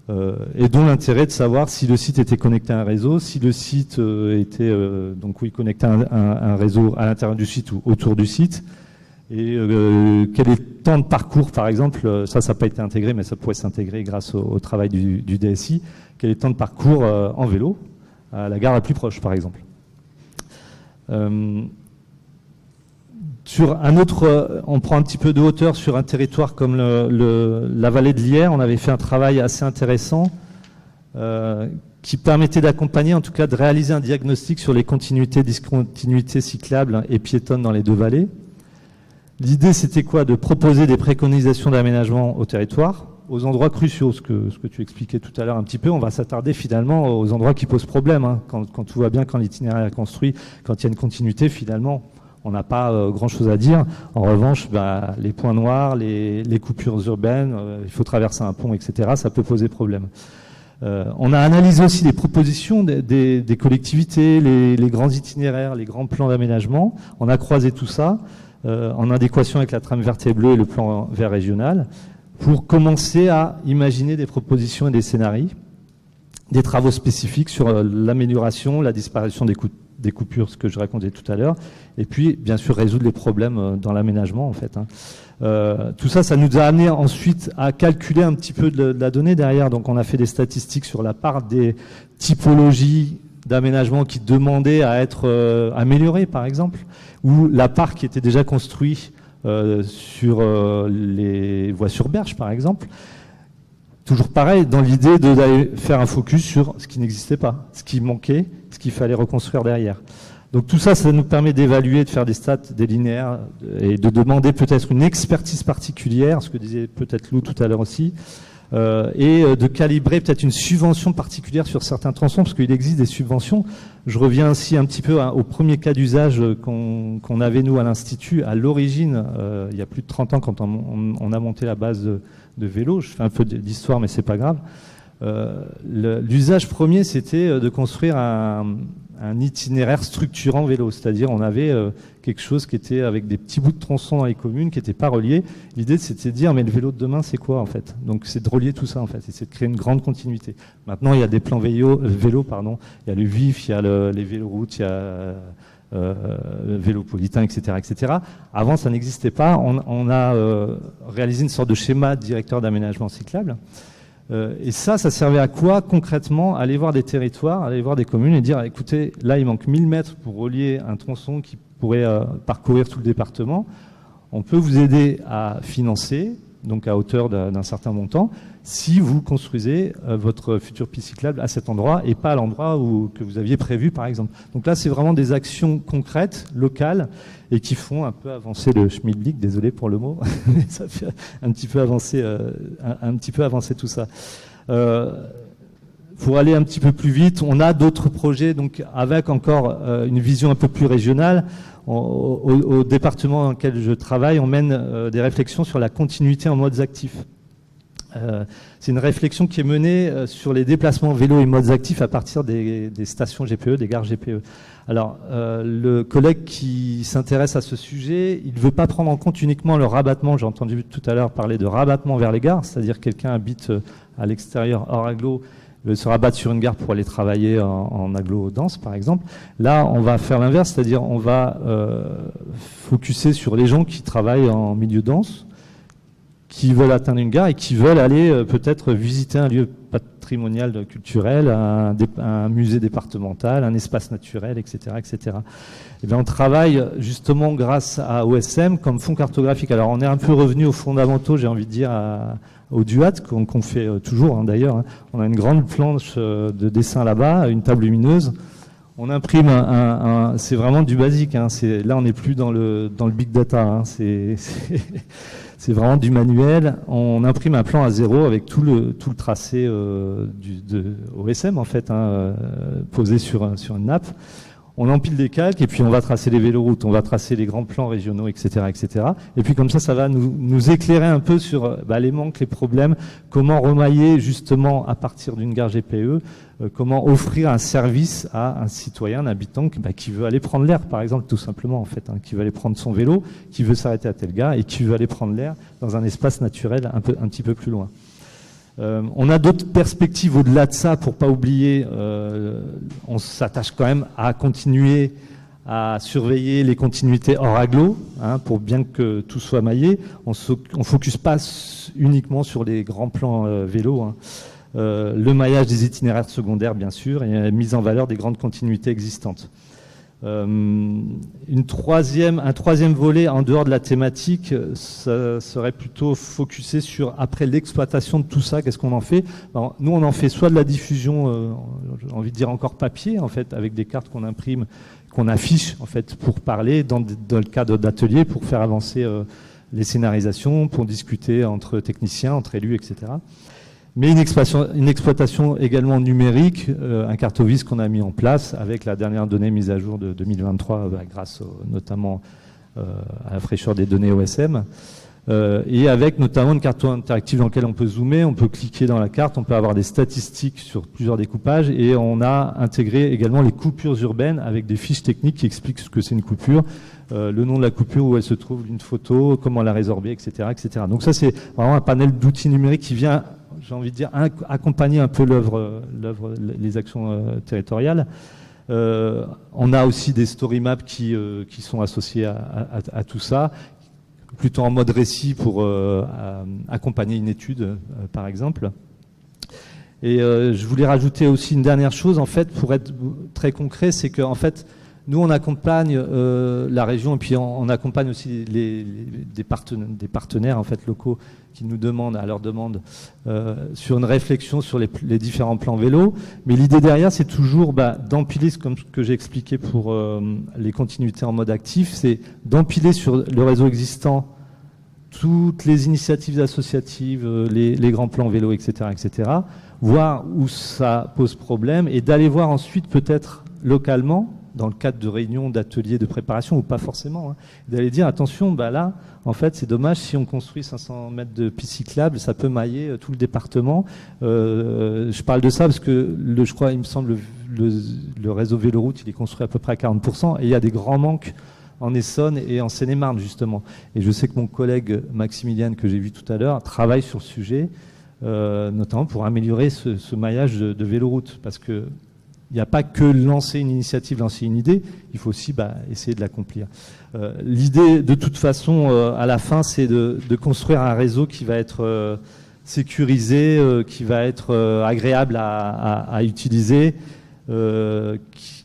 et dont l'intérêt de savoir si le site était connecté à un réseau, si le site était connecté à un réseau à l'intérieur du site ou autour du site, et quel est le temps de parcours, par exemple, ça n'a pas été intégré, mais ça pourrait s'intégrer grâce au travail du DSI, quel est le temps de parcours en vélo à la gare la plus proche, par exemple. Sur un autre, on prend un petit peu de hauteur sur un territoire comme la vallée de l'Yerre. On avait fait un travail assez intéressant qui permettait d'accompagner, en tout cas de réaliser un diagnostic sur les continuités, discontinuités cyclables et piétonnes dans les deux vallées. L'idée, c'était quoi? De proposer des préconisations d'aménagement au territoire, aux endroits cruciaux, ce que tu expliquais tout à l'heure un petit peu. On va s'attarder finalement aux endroits qui posent problème. Quand tout va bien, quand l'itinéraire est construit, quand il y a une continuité, finalement, on n'a pas grand-chose à dire. En revanche, les points noirs, les coupures urbaines, il faut traverser un pont, etc., ça peut poser problème. On a analysé aussi les propositions des collectivités, les grands itinéraires, les grands plans d'aménagement. On a croisé tout ça en adéquation avec la trame verte et bleue et le plan vert régional pour commencer à imaginer des propositions et des scénarios, des travaux spécifiques sur l'amélioration, la disparition des coupures, ce que je racontais tout à l'heure, et puis bien sûr résoudre les problèmes dans l'aménagement en fait. Tout ça, ça nous a amené ensuite à calculer un petit peu de la donnée derrière. Donc on a fait des statistiques sur la part des typologies d'aménagement qui demandaient à être améliorées par exemple, ou la part qui était déjà construite sur les voies sur berge par exemple. Toujours pareil, dans l'idée d'aller faire un focus sur ce qui n'existait pas, ce qui manquait, ce qu'il fallait reconstruire derrière. Donc tout ça, ça nous permet d'évaluer, de faire des stats, des linéaires, et de demander peut-être une expertise particulière, ce que disait peut-être Lou tout à l'heure aussi, et de calibrer peut-être une subvention particulière sur certains tronçons, parce qu'il existe des subventions. Je reviens ainsi un petit peu au premier cas d'usage qu'on avait nous à l'Institut, à l'origine, il y a plus de 30 ans, quand on a monté la base de vélo. Je fais un peu d'histoire, mais c'est pas grave. L'usage premier, c'était de construire un itinéraire structurant vélo, c'est-à-dire on avait quelque chose qui était avec des petits bouts de tronçons dans les communes qui n'étaient pas reliés. L'idée, c'était de dire, mais le vélo de demain, c'est quoi en fait? Donc c'est de relier tout ça en fait, et c'est de créer une grande continuité. Maintenant, il y a des plans vélo, il y a le VIF, il y a les véloroutes, il y a Vélopolitain, etc., etc. Avant, ça n'existait pas. On a réalisé une sorte de schéma directeur d'aménagement cyclable. Et ça servait à quoi concrètement? Aller voir des territoires, aller voir des communes et dire, écoutez, là il manque 1000 mètres pour relier un tronçon qui pourrez parcourir tout le département. On peut vous aider à financer, donc à hauteur d'un certain montant, si vous construisez votre future piste cyclable à cet endroit et pas à l'endroit que vous aviez prévu, par exemple. Donc là, c'est vraiment des actions concrètes, locales, et qui font un peu avancer le schmilblick, désolé pour le mot, mais ça fait un petit peu avancer tout ça. Pour aller un petit peu plus vite, on a d'autres projets, donc avec encore une vision un peu plus régionale. Au département dans lequel je travaille, on mène des réflexions sur la continuité en modes actifs. C'est une réflexion qui est menée sur les déplacements vélo et modes actifs à partir des stations GPE, des gares GPE. Alors, le collègue qui s'intéresse à ce sujet, il ne veut pas prendre en compte uniquement le rabattement. J'ai entendu tout à l'heure parler de rabattement vers les gares, c'est-à-dire quelqu'un habite à l'extérieur, hors agglo, veut se rabattre sur une gare pour aller travailler en agglo dense, par exemple. Là, on va faire l'inverse, c'est-à-dire on va focuser sur les gens qui travaillent en milieu dense, qui veulent atteindre une gare et qui veulent aller peut-être visiter un lieu patrimonial culturel, un musée départemental, un espace naturel, etc., etc. Et bien, on travaille justement grâce à OSM comme fonds cartographique. Alors, on est un peu revenu aux fondamentaux, j'ai envie de dire, au DUAT, qu'on fait toujours d'ailleurs. Hein. On a une grande planche de dessin là-bas, une table lumineuse. On imprime c'est vraiment du basique. Hein. Là, on n'est plus dans le big data. Hein. C'est vraiment du manuel. On imprime un plan à zéro avec tout le tracé de OSM en fait, hein, posé sur une nappe. On empile des calques et puis on va tracer les véloroutes, on va tracer les grands plans régionaux, etc., etc. Et puis comme ça va nous éclairer un peu sur les manques, les problèmes, comment remailler justement à partir d'une gare GPE, comment offrir un service à un citoyen, un habitant qui veut aller prendre l'air, par exemple, tout simplement en fait, hein, qui veut aller prendre son vélo, qui veut s'arrêter à telle gare et qui veut aller prendre l'air dans un espace naturel un petit peu plus loin. On a d'autres perspectives au-delà de ça pour pas oublier, on s'attache quand même à continuer à surveiller les continuités hors agglo, hein, pour bien que tout soit maillé. On focus pas uniquement sur les grands plans vélo, hein. Le maillage des itinéraires secondaires bien sûr et la mise en valeur des grandes continuités existantes. Un troisième volet en dehors de la thématique, ça serait plutôt focusé sur, après l'exploitation de tout ça, qu'est-ce qu'on en fait? Alors, nous, on en fait soit de la diffusion, j'ai envie de dire encore papier, en fait, avec des cartes qu'on imprime, qu'on affiche, en fait, pour parler dans le cadre d'ateliers, pour faire avancer les scénarisations, pour discuter entre techniciens, entre élus, etc. Mais une exploitation également numérique, un cartovis qu'on a mis en place avec la dernière donnée mise à jour de 2023, grâce notamment à la fraîcheur des données OSM, et avec notamment une carte interactive dans laquelle on peut zoomer, on peut cliquer dans la carte, on peut avoir des statistiques sur plusieurs découpages, et on a intégré également les coupures urbaines avec des fiches techniques qui expliquent ce que c'est une coupure, le nom de la coupure, où elle se trouve, une photo, comment la résorber, etc., etc. Donc ça, c'est vraiment un panel d'outils numériques qui vient, j'ai envie de dire, accompagner un peu les actions territoriales. On a aussi des story maps qui sont associés à tout ça, plutôt en mode récit pour accompagner une étude, par exemple. Et je voulais rajouter aussi une dernière chose, en fait, pour être très concret, c'est qu'en fait, nous, on accompagne la région et puis on accompagne aussi des partenaires en fait, locaux qui nous demandent, à leur demande, sur une réflexion sur les différents plans vélo. Mais l'idée derrière, c'est toujours d'empiler, comme ce que j'ai expliqué pour les continuités en mode actif, c'est d'empiler sur le réseau existant toutes les initiatives associatives, les grands plans vélo, etc., etc., voir où ça pose problème et d'aller voir ensuite peut-être localement, dans le cadre de réunions, d'ateliers de préparation, ou pas forcément, hein, d'aller dire, attention, là, en fait, c'est dommage, si on construit 500 mètres de piste cyclable, ça peut mailler tout le département. Je parle de ça parce que, je crois, il me semble, le réseau Véloroute, il est construit à peu près à 40%, et il y a des grands manques en Essonne et en Seine-et-Marne, justement. Et je sais que mon collègue Maximilian, que j'ai vu tout à l'heure, travaille sur le sujet, notamment pour améliorer ce maillage de Véloroute, parce que il n'y a pas que lancer une initiative, lancer une idée, il faut aussi essayer de l'accomplir. L'idée, de toute façon, à la fin, c'est de construire un réseau qui va être sécurisé, qui va être agréable à utiliser,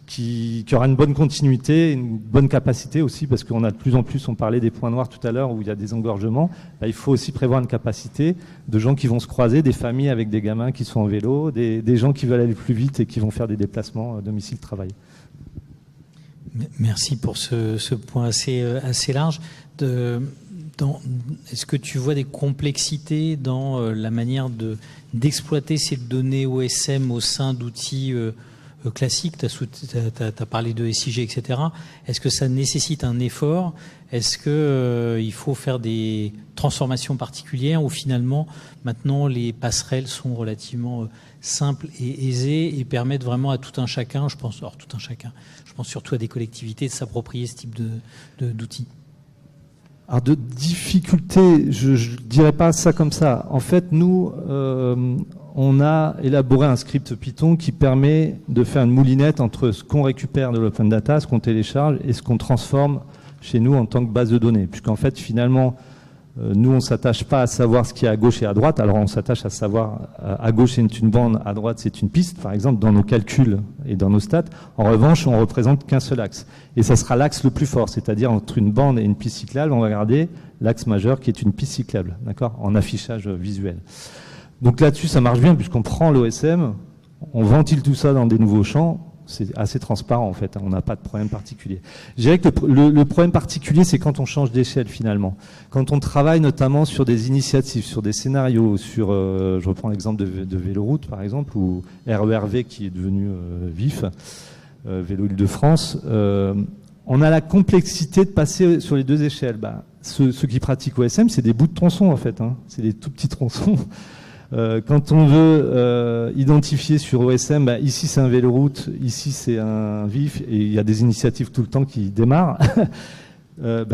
qui aura une bonne continuité, une bonne capacité aussi, parce qu'on a de plus en plus, on parlait des points noirs tout à l'heure où il y a des engorgements, il faut aussi prévoir une capacité de gens qui vont se croiser, des familles avec des gamins qui sont en vélo, des gens qui veulent aller plus vite et qui vont faire des déplacements domicile-travail. Merci pour ce point assez large. Est-ce que tu vois des complexités dans la manière d'exploiter ces données OSM au sein d'outils classiques? Tu as parlé de SIG, etc. Est-ce que ça nécessite un effort? Est-ce qu'il faut faire des transformations particulières ou finalement, maintenant, les passerelles sont relativement simples et aisées et permettent vraiment à tout un chacun, je pense surtout à des collectivités, de s'approprier ce type d'outils? Alors de difficulté, je ne dirais pas ça comme ça. En fait, nous, on a élaboré un script Python qui permet de faire une moulinette entre ce qu'on récupère de l'open data, ce qu'on télécharge et ce qu'on transforme chez nous en tant que base de données. Puisqu'en fait, finalement, nous, on ne s'attache pas à savoir ce qui est à gauche et à droite. Alors, on s'attache à savoir à gauche, c'est une bande, à droite, c'est une piste, par exemple, dans nos calculs et dans nos stats. En revanche, on ne représente qu'un seul axe. Et ça sera l'axe le plus fort, c'est-à-dire entre une bande et une piste cyclable, on va garder l'axe majeur qui est une piste cyclable, d'accord, en affichage visuel. Donc là-dessus, ça marche bien puisqu'on prend l'OSM, on ventile tout ça dans des nouveaux champs. C'est assez transparent en fait, on n'a pas de problème particulier. Je dirais que le problème particulier, c'est quand on change d'échelle finalement. Quand on travaille notamment sur des initiatives, sur des scénarios, sur, je reprends l'exemple de Véloroute par exemple, ou RERV qui est devenu VIF, Vélo Île-de-France, on a la complexité de passer sur les deux échelles. Ceux qui pratiquent OSM, c'est des bouts de tronçons en fait, hein. C'est des tout petits tronçons. Quand on veut identifier sur OSM, ici c'est un véloroute, ici c'est un VIF, et il y a des initiatives tout le temps qui démarrent,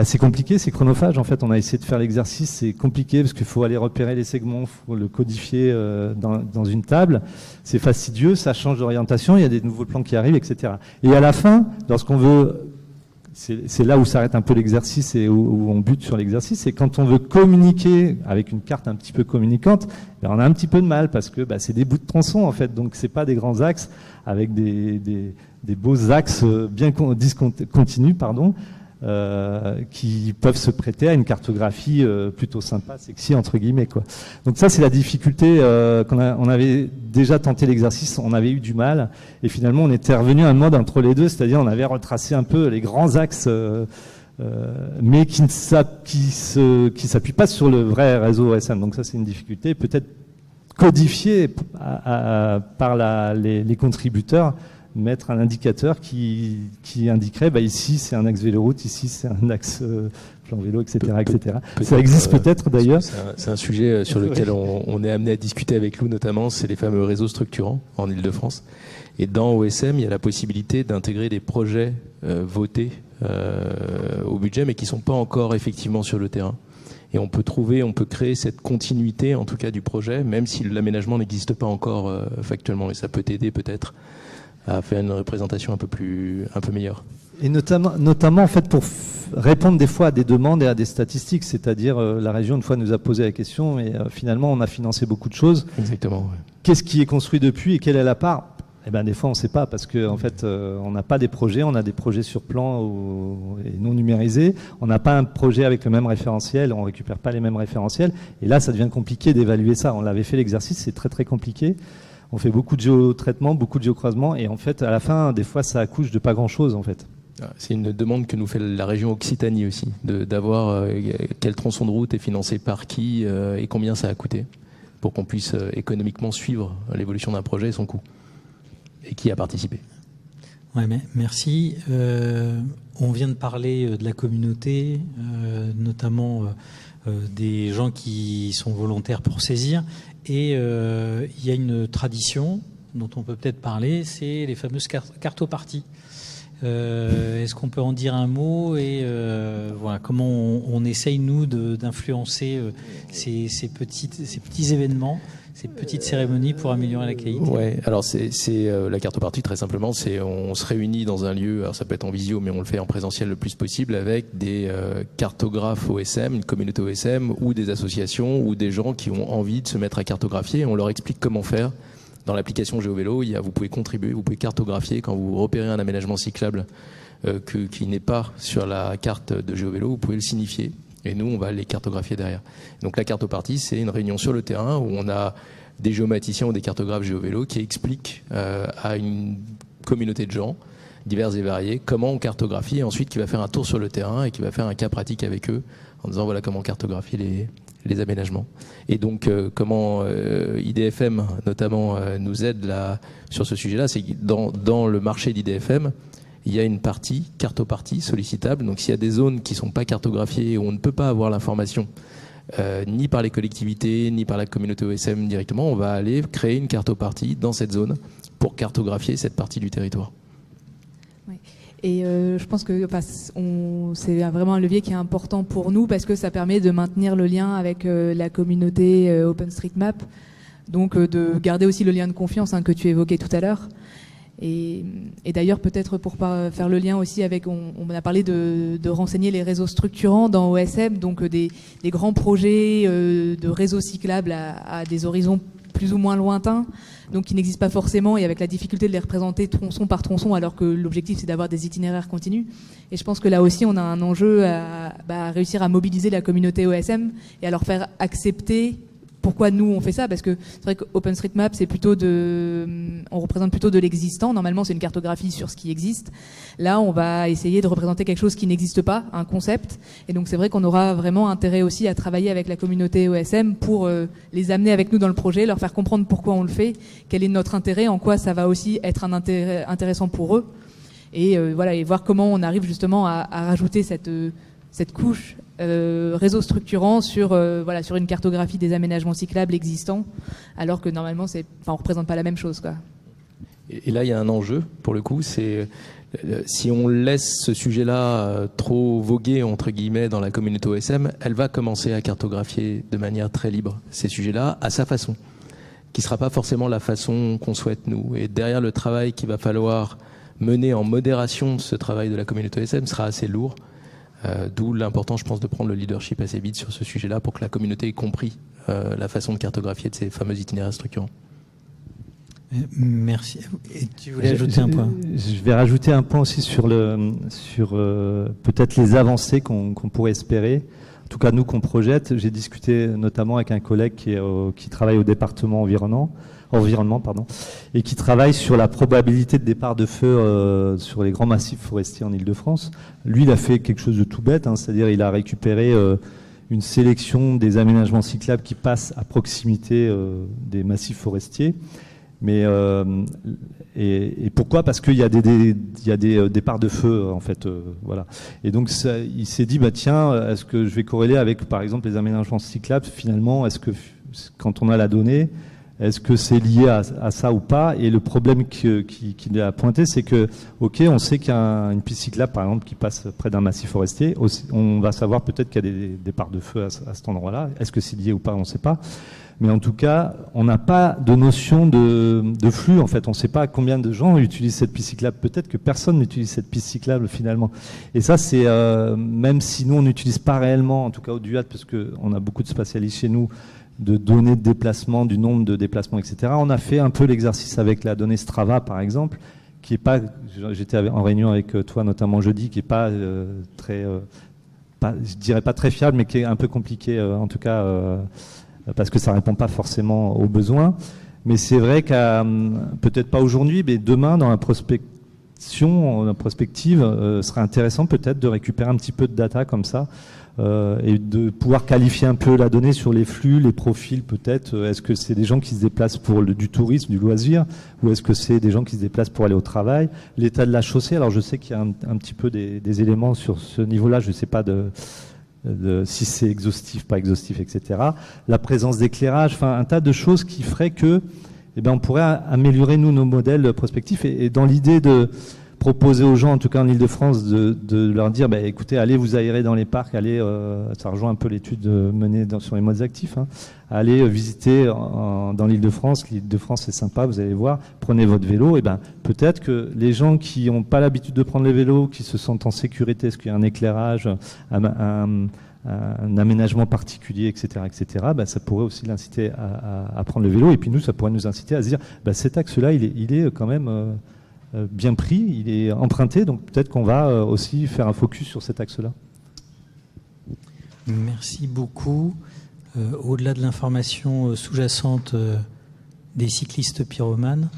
c'est compliqué, c'est chronophage. En fait, on a essayé de faire l'exercice, c'est compliqué parce qu'il faut aller repérer les segments, il faut le codifier dans une table. C'est fastidieux, ça change d'orientation, il y a des nouveaux plans qui arrivent, etc. Et à la fin, lorsqu'on veut... C'est là où s'arrête un peu l'exercice et où on bute sur l'exercice, c'est quand on veut communiquer avec une carte un petit peu communicante, on a un petit peu de mal parce que c'est des bouts de tronçon en fait, donc c'est pas des grands axes avec des beaux axes bien discontinus, qui peuvent se prêter à une cartographie plutôt sympa, sexy entre guillemets quoi. Donc ça c'est la difficulté on avait déjà tenté l'exercice, on avait eu du mal et finalement on était revenu à un mode entre les deux, c'est-à-dire on avait retracé un peu les grands axes mais qui s'appuient pas sur le vrai réseau OSM. Donc ça c'est une difficulté, peut-être codifié par les contributeurs, mettre un indicateur qui indiquerait ici c'est un axe véloroute, ici c'est un axe plan vélo, etc. etc. Ça existe peut-être d'ailleurs. C'est un sujet sur lequel on est amené à discuter avec Lou notamment, c'est les fameux réseaux structurants en Ile-de-France. Et dans OSM, il y a la possibilité d'intégrer des projets votés au budget mais qui ne sont pas encore effectivement sur le terrain. Et on peut créer cette continuité en tout cas du projet, même si l'aménagement n'existe pas encore factuellement. Et ça peut t'aider peut-être à faire une représentation un peu meilleure. Et notamment en fait pour répondre des fois à des demandes et à des statistiques, c'est-à-dire la région une fois nous a posé la question et finalement on a financé beaucoup de choses. Exactement. Ouais. Qu'est-ce qui est construit depuis et quelle est la part? Des fois on ne sait pas parce que en fait on n'a pas des projets, on a des projets sur plan et non numérisés, on n'a pas un projet avec le même référentiel, on récupère pas les mêmes référentiels et là ça devient compliqué d'évaluer ça. On l'avait fait l'exercice, c'est très très compliqué. On fait beaucoup de géotraitement, beaucoup de géocroisement et en fait à la fin des fois ça accouche de pas grand chose en fait. C'est une demande que nous fait la région Occitanie aussi, d'avoir quel tronçon de route est financé par qui et combien ça a coûté pour qu'on puisse économiquement suivre l'évolution d'un projet et son coût. Et qui a participé. Ouais, mais merci. On vient de parler de la communauté, notamment des gens qui sont volontaires pour saisir. Et il y a une tradition dont on peut peut-être parler, c'est les fameuses cartoparties. Est-ce qu'on peut en dire un mot et voilà, comment on essaye, nous, d'influencer ces petits événements, ces petites cérémonies pour améliorer la qualité? Ouais, alors c'est la cartopartie très simplement, on se réunit dans un lieu, alors ça peut être en visio mais on le fait en présentiel le plus possible avec des cartographes OSM, une communauté OSM ou des associations ou des gens qui ont envie de se mettre à cartographier et on leur explique comment faire Dans l'application GeoVélo, vous pouvez contribuer, vous pouvez cartographier quand vous repérez un aménagement cyclable qui n'est pas sur la carte de GeoVélo, vous pouvez le signifier. Et nous, on va les cartographier derrière. Donc la cartopartie, c'est une réunion sur le terrain où on a des géomaticiens ou des cartographes GeoVélo qui expliquent à une communauté de gens divers et variés comment on cartographie, et ensuite qui va faire un tour sur le terrain et qui va faire un cas pratique avec eux en disant voilà comment on cartographie les aménagements. Et donc comment IDFM notamment nous aide là, sur ce sujet-là, c'est que dans le marché d'IDFM, il y a une partie, cartopartie, sollicitable. Donc s'il y a des zones qui ne sont pas cartographiées, où on ne peut pas avoir l'information, ni par les collectivités, ni par la communauté OSM directement, on va aller créer une cartopartie dans cette zone pour cartographier cette partie du territoire. Oui. Et je pense que c'est vraiment un levier qui est important pour nous parce que ça permet de maintenir le lien avec la communauté OpenStreetMap, donc de garder aussi le lien de confiance que tu évoquais tout à l'heure. Et d'ailleurs, peut-être pour faire le lien aussi avec, on a parlé de renseigner les réseaux structurants dans OSM, donc des grands projets de réseaux cyclables à des horizons plus ou moins lointains, donc qui n'existent pas forcément, et avec la difficulté de les représenter tronçon par tronçon, alors que l'objectif c'est d'avoir des itinéraires continus. Et je pense que là aussi on a un enjeu à réussir à mobiliser la communauté OSM et à leur faire accepter pourquoi nous on fait ça, parce que c'est vrai qu'OpenStreetMap c'est plutôt on représente plutôt de l'existant. Normalement c'est une cartographie sur ce qui existe. Là on va essayer de représenter quelque chose qui n'existe pas, un concept. Et donc c'est vrai qu'on aura vraiment intérêt aussi à travailler avec la communauté OSM pour les amener avec nous dans le projet, leur faire comprendre pourquoi on le fait, quel est notre intérêt, en quoi ça va aussi être un intérêt intéressant pour eux. Et voilà, et voir comment on arrive justement à rajouter cette couche réseau structurant sur une cartographie des aménagements cyclables existants, alors que normalement on représente pas la même chose, quoi. Et là il y a un enjeu pour le coup, c'est si on laisse ce sujet-là trop voguer entre guillemets dans la communauté OSM, elle va commencer à cartographier de manière très libre ces sujets-là à sa façon, qui sera pas forcément la façon qu'on souhaite nous. Et derrière le travail qu'il va falloir mener en modération de ce travail de la communauté OSM sera assez lourd. D'où l'importance, je pense, de prendre le leadership assez vite sur ce sujet-là pour que la communauté ait compris la façon de cartographier de ces fameux itinéraires structurants. Merci. Et tu voulais ajouter un point ? Je vais rajouter un point aussi sur peut-être les avancées qu'on pourrait espérer. En tout cas, nous qu'on projette. J'ai discuté notamment avec un collègue qui travaille au département environnement, et qui travaille sur la probabilité de départ de feu sur les grands massifs forestiers en Île-de-France. Lui, il a fait quelque chose de tout bête, c'est-à-dire il a récupéré une sélection des aménagements cyclables qui passent à proximité des massifs forestiers. Mais et pourquoi ? Parce qu'il y a des départs de feu en fait, voilà. Et donc il s'est dit tiens, est-ce que je vais corréler avec par exemple les aménagements cyclables finalement ? Est-ce que quand on a la donnée, est-ce que c'est lié à ça ou pas ? Et le problème qu'il a pointé, c'est que, ok, on sait qu'il y a une piste cyclable, par exemple, qui passe près d'un massif forestier. On va savoir peut-être qu'il y a des départs de feu à cet endroit-là. Est-ce que c'est lié ou pas ? On ne sait pas. Mais en tout cas, on n'a pas de notion de flux. En fait, on ne sait pas combien de gens utilisent cette piste cyclable. Peut-être que personne n'utilise cette piste cyclable finalement. Et ça, c'est même si nous on n'utilise pas réellement, en tout cas au DUAT, parce qu'on a beaucoup de spatialistes chez nous, de données de déplacement, du nombre de déplacements, etc. On a fait un peu l'exercice avec la donnée Strava, par exemple, qui est pas. J'étais en réunion avec toi, notamment jeudi, qui est pas très, je dirais pas très fiable, mais qui est un peu compliqué, en tout cas, parce que ça répond pas forcément aux besoins. Mais c'est vrai peut-être pas aujourd'hui, mais demain, dans la prospective, serait intéressant peut-être de récupérer un petit peu de data comme ça. Et de pouvoir qualifier un peu la donnée sur les flux, les profils peut-être. Est-ce que c'est des gens qui se déplacent pour du tourisme, du loisir, ou est-ce que c'est des gens qui se déplacent pour aller au travail ? L'état de la chaussée, alors je sais qu'il y a un petit peu des éléments sur ce niveau-là, je ne sais pas si c'est exhaustif, pas exhaustif, etc. La présence d'éclairage, enfin un tas de choses qui feraient que on pourrait améliorer nous nos modèles prospectifs et dans l'idée de proposer aux gens, en tout cas en Île-de-France, de leur dire, écoutez, allez vous aérer dans les parcs, allez, ça rejoint un peu l'étude menée sur les modes actifs, allez visiter dans l'Île-de-France. L'Île-de-France c'est sympa, vous allez voir, prenez votre vélo, et peut-être que les gens qui n'ont pas l'habitude de prendre les vélos, qui se sentent en sécurité, est-ce qu'il y a un éclairage, un aménagement particulier, etc., ça pourrait aussi l'inciter à prendre le vélo. Et puis nous, ça pourrait nous inciter à se dire, cet axe-là, il est quand même bien pris, il est emprunté, donc peut-être qu'on va aussi faire un focus sur cet axe-là. Merci beaucoup. Au-delà de l'information sous-jacente des cyclistes pyromanes,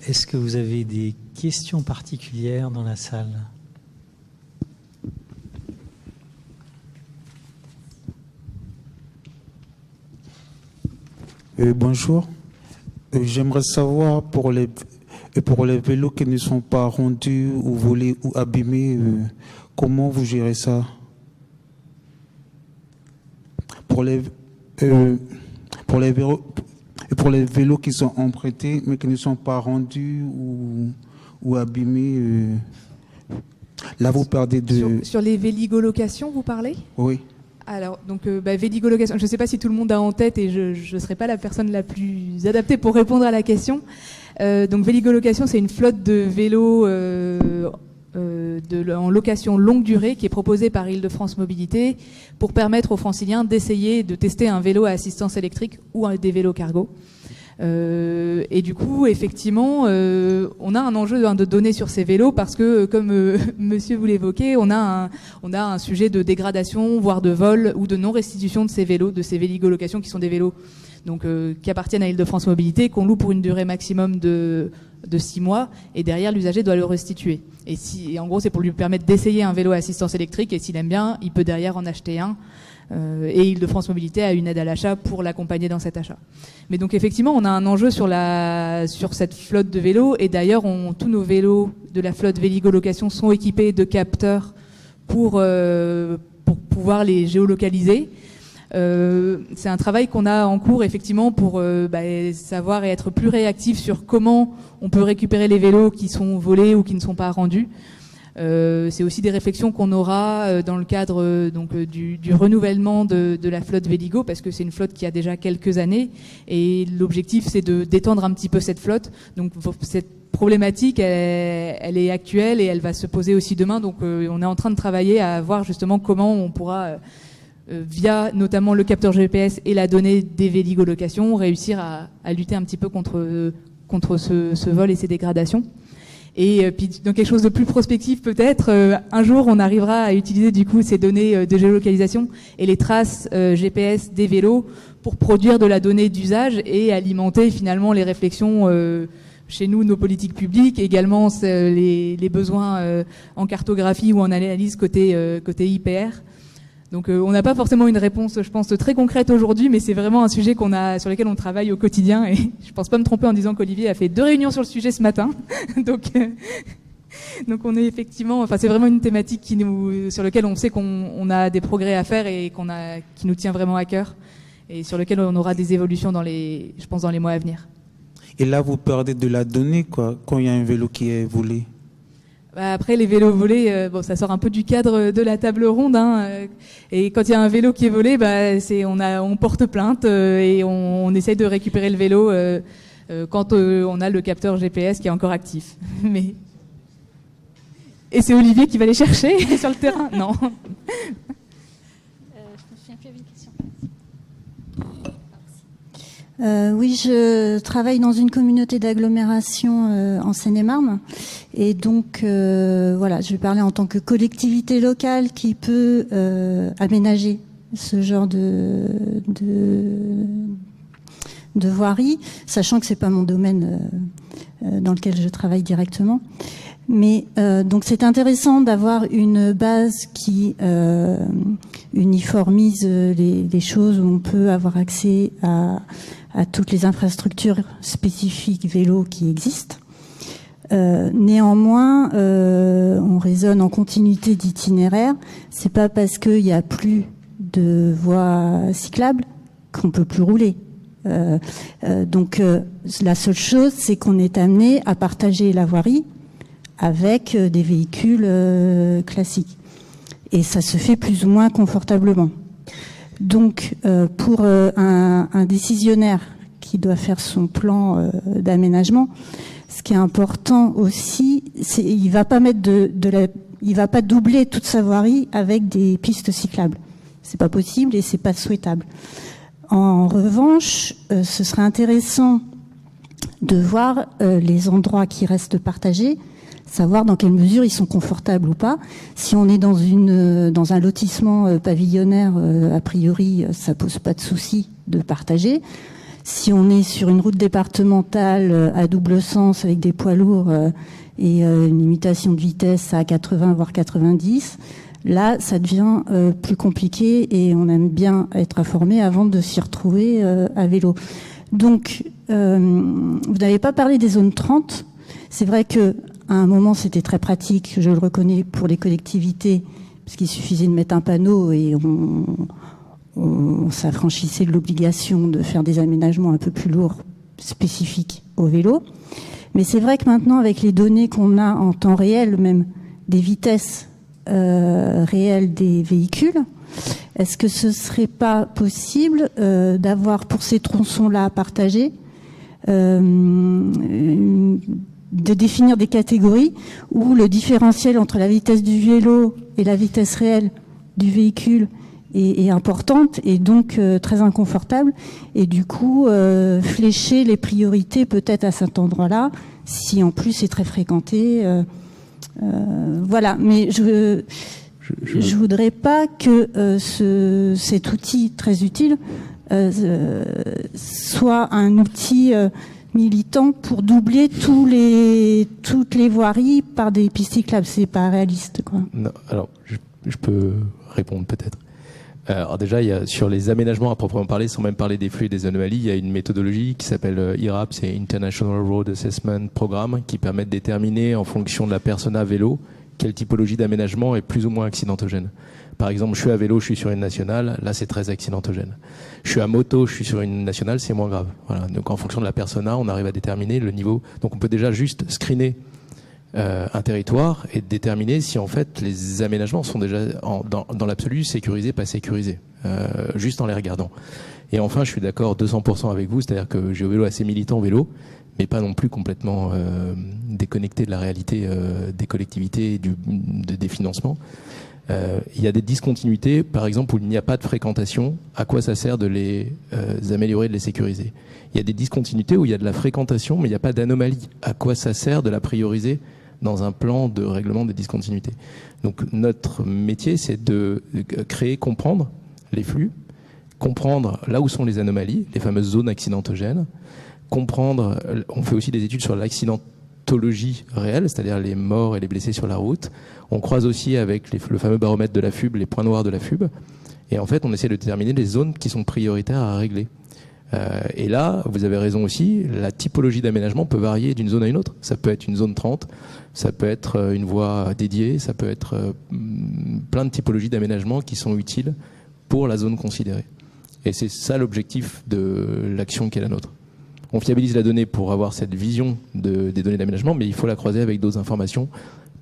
est-ce que vous avez des questions particulières dans la salle ? Bonjour. J'aimerais savoir pour les vélos qui ne sont pas rendus ou volés ou abîmés, comment vous gérez ça? Pour les vélos qui sont empruntés mais qui ne sont pas rendus ou abîmés, là vous perdez de... Sur les véligolocations, vous parlez? Oui. Alors, donc, véligolocation, je ne sais pas si tout le monde a en tête et je ne serai pas la personne la plus adaptée pour répondre à la question. Donc, véligolocation, c'est une flotte de vélos en location longue durée qui est proposée par Île-de-France Mobilité pour permettre aux franciliens d'essayer de tester un vélo à assistance électrique ou des vélos cargo. Et du coup, effectivement, on a un enjeu de données sur ces vélos parce que, comme monsieur vous l'évoquez, on a un sujet de dégradation, voire de vol ou de non-restitution de ces vélos, de ces véligolocations qui sont des vélos donc, qui appartiennent à Île-de-France Mobilité, qu'on loue pour une durée maximum de 6 mois, et derrière, l'usager doit le restituer. Et en gros, c'est pour lui permettre d'essayer un vélo à assistance électrique, et s'il aime bien, il peut derrière en acheter un. Et Île-de-France Mobilité a une aide à l'achat pour l'accompagner dans cet achat. Mais donc effectivement, on a un enjeu sur cette flotte de vélos, et d'ailleurs, tous nos vélos de la flotte Véligolocation sont équipés de capteurs pour pouvoir les géolocaliser. C'est un travail qu'on a en cours effectivement pour savoir et être plus réactif sur comment on peut récupérer les vélos qui sont volés ou qui ne sont pas rendus. C'est aussi des réflexions qu'on aura dans le cadre du renouvellement de la flotte Véligo, parce que c'est une flotte qui a déjà quelques années, et l'objectif c'est d'étendre un petit peu cette flotte. Donc cette problématique elle est actuelle et elle va se poser aussi demain. Donc on est en train de travailler à voir justement comment on pourra via notamment le capteur GPS et la donnée des véligolocations réussir à lutter un petit peu contre ce vol et ces dégradations. Et puis dans quelque chose de plus prospectif peut-être, un jour on arrivera à utiliser du coup ces données de géolocalisation et les traces GPS des vélos pour produire de la donnée d'usage et alimenter finalement les réflexions chez nous, nos politiques publiques, également les besoins en cartographie ou en analyse côté IPR. Donc on n'a pas forcément une réponse, je pense, très concrète aujourd'hui, mais c'est vraiment un sujet sur lequel on travaille au quotidien. Et je pense pas me tromper en disant qu'Olivier a fait 2 réunions sur le sujet ce matin. Donc on est effectivement, c'est vraiment une thématique sur laquelle on sait qu'on a des progrès à faire et qui nous tient vraiment à cœur, et sur lequel on aura des évolutions dans les mois à venir. Et là, vous perdez de la donnée, quoi, quand il y a un vélo qui est volé. Après, les vélos volés, ça sort un peu du cadre de la table ronde, et quand il y a un vélo qui est volé, on porte plainte et on essaye de récupérer le vélo quand on a le capteur GPS qui est encore actif. Et c'est Olivier qui va les chercher sur le terrain. Non. Je me souviens plus, il y avait une question. Oui, je travaille dans une communauté d'agglomération en Seine-et-Marne, et donc je vais parler en tant que collectivité locale qui peut aménager ce genre de voirie, sachant que c'est pas mon domaine dans lequel je travaille directement. Mais donc c'est intéressant d'avoir une base qui uniformise les choses, où on peut avoir accès à toutes les infrastructures spécifiques vélo qui existent. Néanmoins, on raisonne en continuité d'itinéraire. C'est pas parce qu'il n'y a plus de voies cyclables qu'on peut plus rouler. Donc la seule chose, c'est qu'on est amené à partager la voirie avec des véhicules classiques. Et ça se fait plus ou moins confortablement. Donc, pour un décisionnaire qui doit faire son plan d'aménagement, ce qui est important aussi, c'est il va pas mettre il va pas doubler toute sa voirie avec des pistes cyclables. C'est pas possible et c'est pas souhaitable. En revanche, ce serait intéressant de voir les endroits qui restent partagés, savoir dans quelle mesure ils sont confortables ou pas. Si on est dans un lotissement pavillonnaire, a priori, ça pose pas de souci de partager. Si on est sur une route départementale à double sens avec des poids lourds et une limitation de vitesse à 80 voire 90, là, ça devient plus compliqué et on aime bien être informé avant de s'y retrouver à vélo. Donc, vous n'avez pas parlé des zones 30. C'est vrai que à un moment, c'était très pratique, je le reconnais, pour les collectivités, parce qu'il suffisait de mettre un panneau et on s'affranchissait de l'obligation de faire des aménagements un peu plus lourds, spécifiques au vélo. Mais c'est vrai que maintenant, avec les données qu'on a en temps réel, même des vitesses réelles des véhicules, est-ce que ce serait pas possible d'avoir pour ces tronçons-là partagés de définir des catégories où le différentiel entre la vitesse du vélo et la vitesse réelle du véhicule est importante et donc très inconfortable, et du coup flécher les priorités peut-être à cet endroit-là, si en plus c'est très fréquenté. Voilà, mais je voudrais pas que cet outil très utile soit un outil militant pour doubler toutes les voiries par des pistes cyclables. C'est pas réaliste, quoi. Non, alors, je peux répondre peut-être. Alors déjà, il y a, sur les aménagements à proprement parler, sans même parler des flux et des anomalies, il y a une méthodologie qui s'appelle IRAP, c'est International Road Assessment Programme, qui permet de déterminer en fonction de la persona vélo quelle typologie d'aménagement est plus ou moins accidentogène. Par exemple, je suis à vélo, je suis sur une nationale, là c'est très accidentogène. Je suis à moto, je suis sur une nationale, c'est moins grave. Voilà. Donc en fonction de la persona, on arrive à déterminer le niveau. Donc on peut déjà juste screener un territoire et déterminer si en fait les aménagements sont déjà dans l'absolu sécurisés, pas sécurisés, juste en les regardant. Et enfin, je suis d'accord 200% avec vous, c'est-à-dire que GeoVélo est assez militant vélo, mais pas non plus complètement déconnecté de la réalité des collectivités et des financements. Il y a des discontinuités, par exemple, où il n'y a pas de fréquentation. À quoi ça sert de les améliorer, de les sécuriser? Il y a des discontinuités où il y a de la fréquentation, mais il n'y a pas d'anomalie. À quoi ça sert de la prioriser dans un plan de règlement des discontinuités? Donc notre métier, c'est de créer, comprendre les flux, comprendre là où sont les anomalies, les fameuses zones accidentogènes, comprendre, on fait aussi des études sur l'accidentologie réelle, c'est-à-dire les morts et les blessés sur la route. On croise aussi avec le fameux baromètre de la FUB, les points noirs de la FUB. Et en fait, on essaie de déterminer les zones qui sont prioritaires à régler. Et là, vous avez raison aussi, la typologie d'aménagement peut varier d'une zone à une autre. Ça peut être une zone 30, ça peut être une voie dédiée, ça peut être plein de typologies d'aménagement qui sont utiles pour la zone considérée. Et c'est ça l'objectif de l'action qui est la nôtre. On fiabilise la donnée pour avoir cette vision des données d'aménagement, mais il faut la croiser avec d'autres informations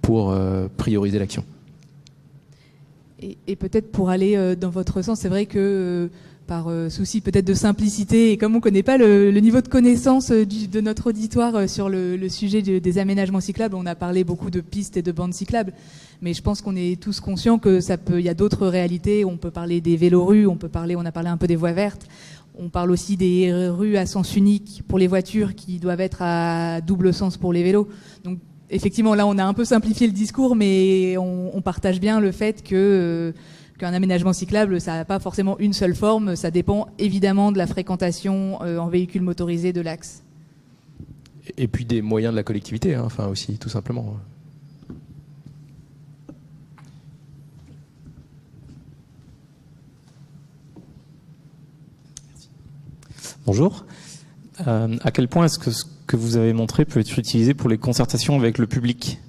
pour prioriser l'action. Et peut-être pour aller dans votre sens, c'est vrai que par souci peut-être de simplicité, et comme on ne connaît pas le niveau de connaissance de notre auditoire sur le sujet des aménagements cyclables, on a parlé beaucoup de pistes et de bandes cyclables, mais je pense qu'on est tous conscients que il y a d'autres réalités. On peut parler des vélorues, on a parlé un peu des voies vertes. On parle aussi des rues à sens unique pour les voitures qui doivent être à double sens pour les vélos. Donc effectivement, là, on a un peu simplifié le discours, mais on partage bien le fait qu'un aménagement cyclable, ça n'a pas forcément une seule forme. Ça dépend évidemment de la fréquentation en véhicule motorisé de l'axe. Et puis des moyens de la collectivité, hein, enfin aussi, tout simplement. Bonjour. À quel point est-ce que ce que vous avez montré peut être utilisé pour les concertations avec le public?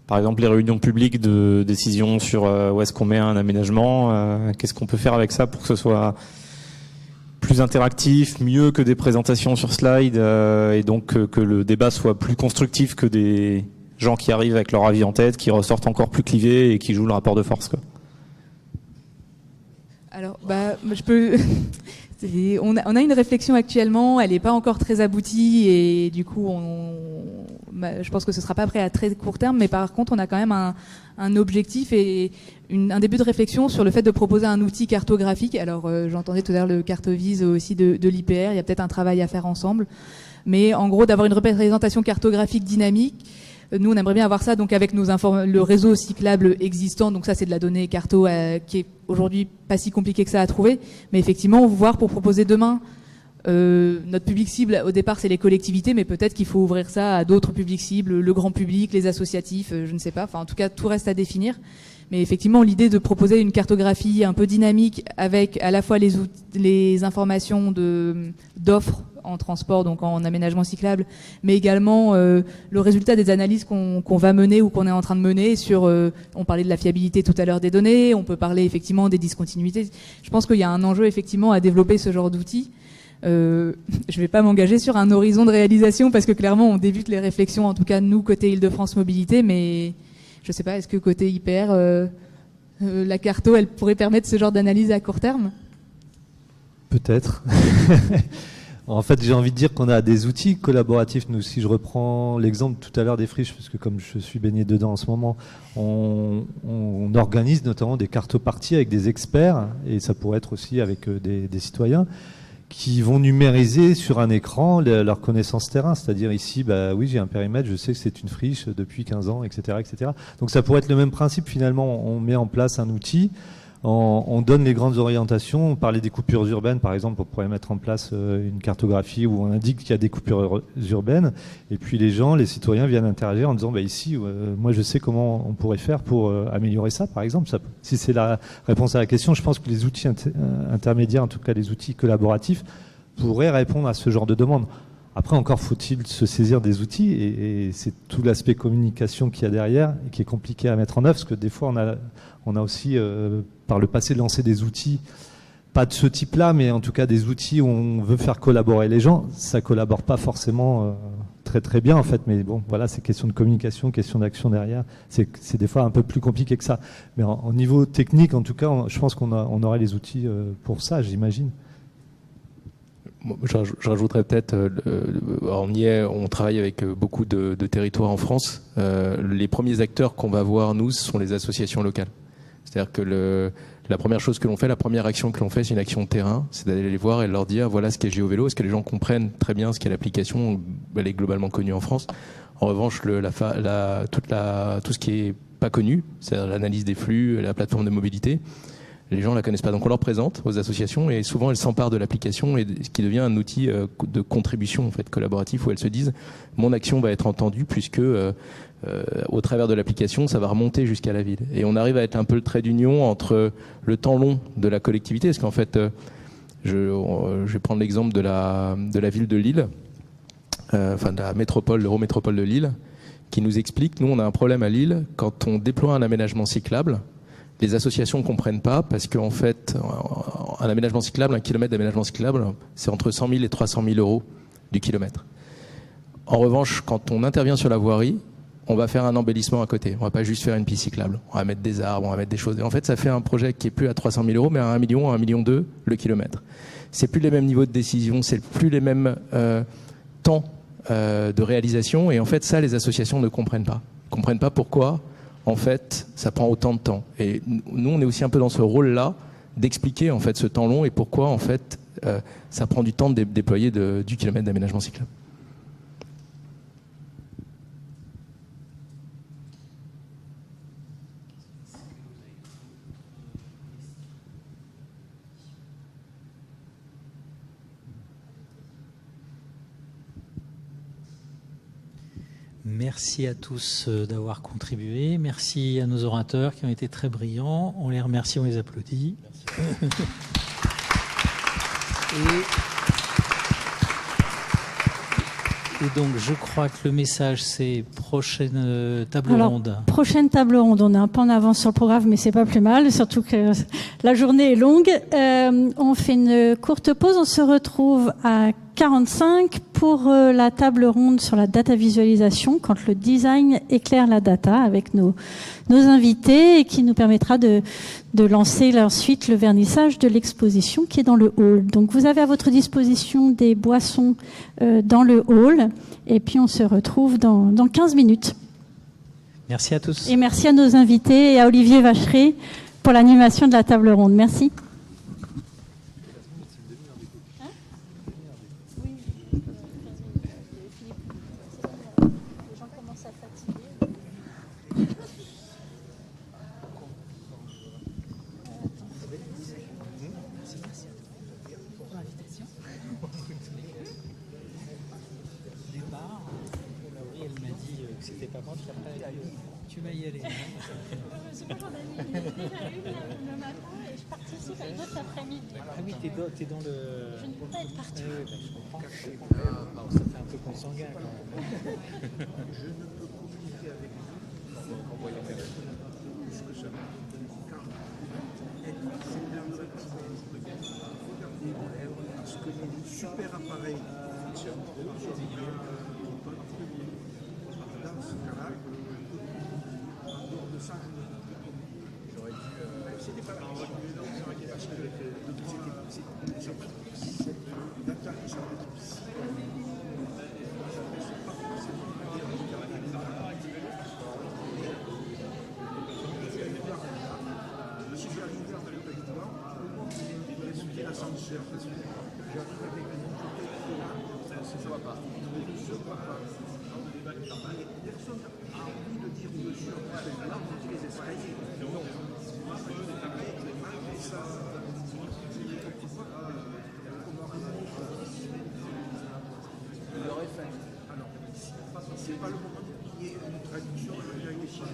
Par exemple, les réunions publiques de décision sur où est-ce qu'on met un aménagement, qu'est-ce qu'on peut faire avec ça pour que ce soit plus interactif, mieux que des présentations sur slide, et donc que le débat soit plus constructif que des gens qui arrivent avec leur avis en tête, qui ressortent encore plus clivés et qui jouent le rapport de force, quoi. Alors, je peux... On a une réflexion actuellement, elle n'est pas encore très aboutie et du coup, je pense que ce sera pas prêt à très court terme, mais par contre, on a quand même un objectif et un début de réflexion sur le fait de proposer un outil cartographique. Alors, j'entendais tout à l'heure le Cartovise aussi de l'IPR. Il y a peut-être un travail à faire ensemble, mais en gros, d'avoir une représentation cartographique dynamique. Nous, on aimerait bien avoir ça, donc avec le réseau cyclable existant. Donc ça, c'est de la donnée carto qui est aujourd'hui pas si compliqué que ça à trouver, mais effectivement, voir pour proposer demain. Notre public cible, au départ, c'est les collectivités, mais peut-être qu'il faut ouvrir ça à d'autres publics cibles, le grand public, les associatifs, je ne sais pas. Enfin, en tout cas, tout reste à définir. Mais effectivement, l'idée de proposer une cartographie un peu dynamique avec à la fois les informations d'offres en transport, donc en aménagement cyclable, mais également le résultat des analyses qu'on va mener ou qu'on est en train de mener sur, on parlait de la fiabilité tout à l'heure des données, on peut parler effectivement des discontinuités. Je pense qu'il y a un enjeu effectivement à développer ce genre d'outils. Je vais pas m'engager sur un horizon de réalisation parce que clairement on débute les réflexions, en tout cas nous côté Île-de-France Mobilité, mais je sais pas, est-ce que côté IPR, la carto, elle pourrait permettre ce genre d'analyse à court terme? Peut-être. En fait, j'ai envie de dire qu'on a des outils collaboratifs. Nous, si je reprends l'exemple tout à l'heure des friches, parce que comme je suis baigné dedans en ce moment, on organise notamment des cartoparties avec des experts, et ça pourrait être aussi avec des citoyens, qui vont numériser sur un écran leur connaissance terrain. C'est-à-dire ici, oui, j'ai un périmètre, je sais que c'est une friche depuis 15 ans, etc., etc. Donc ça pourrait être le même principe. Finalement, on met en place un outil, on donne les grandes orientations. On parlait des coupures urbaines, par exemple, on pourrait mettre en place une cartographie où on indique qu'il y a des coupures urbaines. Et puis les gens, les citoyens viennent interagir en disant, ici, moi je sais comment on pourrait faire pour améliorer ça, par exemple. Si c'est la réponse à la question, je pense que les outils intermédiaires, en tout cas les outils collaboratifs, pourraient répondre à ce genre de demande. Après, encore faut-il se saisir des outils, et c'est tout l'aspect communication qu'il y a derrière et qui est compliqué à mettre en œuvre, parce que des fois on a aussi par le passé lancé des outils, pas de ce type-là, mais en tout cas des outils où on veut faire collaborer les gens. Ça collabore pas forcément très très bien en fait, mais bon, voilà, c'est question de communication, question d'action derrière. C'est des fois un peu plus compliqué que ça. Mais au niveau technique, en tout cas, je pense qu'on aurait les outils pour ça, j'imagine. Je rajouterais peut-être, on travaille avec beaucoup de territoires en France. Les premiers acteurs qu'on va voir, nous, ce sont les associations locales. C'est-à-dire que la première chose que l'on fait, la première action que l'on fait, c'est une action de terrain, c'est d'aller les voir et leur dire, voilà ce qu'est GeoVélo. Est-ce que les gens comprennent très bien ce qu'est l'application? Elle est globalement connue en France. En revanche, tout ce qui est pas connu, c'est-à-dire l'analyse des flux, la plateforme de mobilité, les gens la connaissent pas. Donc on leur présente aux associations et souvent elles s'emparent de l'application, et ce qui devient un outil de contribution en fait collaboratif, où elles se disent mon action va être entendue puisque au travers de l'application ça va remonter jusqu'à la ville. Et on arrive à être un peu le trait d'union entre le temps long de la collectivité, parce qu'en fait je vais prendre l'exemple de la ville de Lille, de la métropole, l'Eurométropole de Lille, qui nous explique, nous on a un problème à Lille, quand on déploie un aménagement cyclable, les associations ne comprennent pas, parce qu'en fait, un aménagement cyclable, un kilomètre d'aménagement cyclable, c'est entre 100 000 et 300 000 euros du kilomètre. En revanche, quand on intervient sur la voirie, on va faire un embellissement à côté. On va pas juste faire une piste cyclable. On va mettre des arbres, on va mettre des choses. Et en fait, ça fait un projet qui est plus à 300 000 euros, mais à 1 million, à 1,2 million le kilomètre. C'est plus les mêmes niveaux de décision, c'est plus les mêmes temps de réalisation. Et en fait, ça, les associations ne comprennent pas. Ils comprennent pas pourquoi, en fait, ça prend autant de temps. Et nous, on est aussi un peu dans ce rôle-là d'expliquer en fait ce temps long et pourquoi en fait ça prend du temps de déployer du kilomètre d'aménagement cyclable. Merci à tous d'avoir contribué. Merci à nos orateurs qui ont été très brillants. On les remercie, on les applaudit. Et donc, je crois que le message, c'est prochaine table ronde. Prochaine table ronde. On est un peu en avance sur le programme, mais c'est pas plus mal, surtout que la journée est longue. On fait une courte pause. On se retrouve à 45 pour la table ronde sur la data visualisation, quand le design éclaire la data, avec nos invités, et qui nous permettra de lancer ensuite le vernissage de l'exposition qui est dans le hall. Donc vous avez à votre disposition des boissons dans le hall, et puis on se retrouve dans 15 minutes. Merci à tous. Et merci à nos invités et à Olivier Vacheray pour l'animation de la table ronde. Merci. Tu vas y aller. C'est pas qu'on a mis déjà eu le matin et je participe à une autre après-midi. Ah oui, t'es dans le... Je ne peux pas être partout. Je comprends. Ça fait un peu consanguin quand même. Je ne peux communiquer avec vous en voyant mes réponses que ça car c'est un reptile. Regardez parce que les super appareils fonctionnent dans ce cas-là. En dehors de ça, j'aurais dû. C'était pas la parce que cette data qui sont je suis arrivé dans le territoire, il a sauté l'ascenseur parce que j'arrive avec un objet là, ça se voit pas. On ne se voit pas. Personne n'a envie de dire monsieur, là on dit les escaliers. Non. Malgré ça, il aurait fait. Alors, c'est pas le moment qu'il y ait une traduction de la question.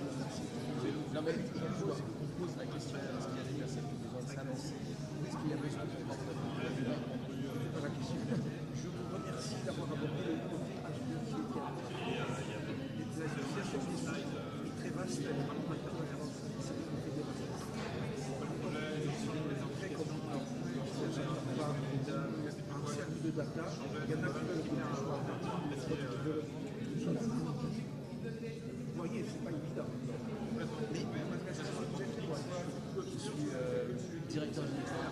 Non, mais il faut qu'on pose la question est-ce qu'il y a des personnes qui ont besoin de s'annoncer ou est-ce qu'il y a besoin de la question. Je vous remercie d'avoir abordé le côté associatif. L'association est très vaste, elle est pas de data, il y en a qui veulent bien avoir. Vous voyez, c'est pas évident. Mais malgré ça, vous êtes quoi? Je suis directeur général.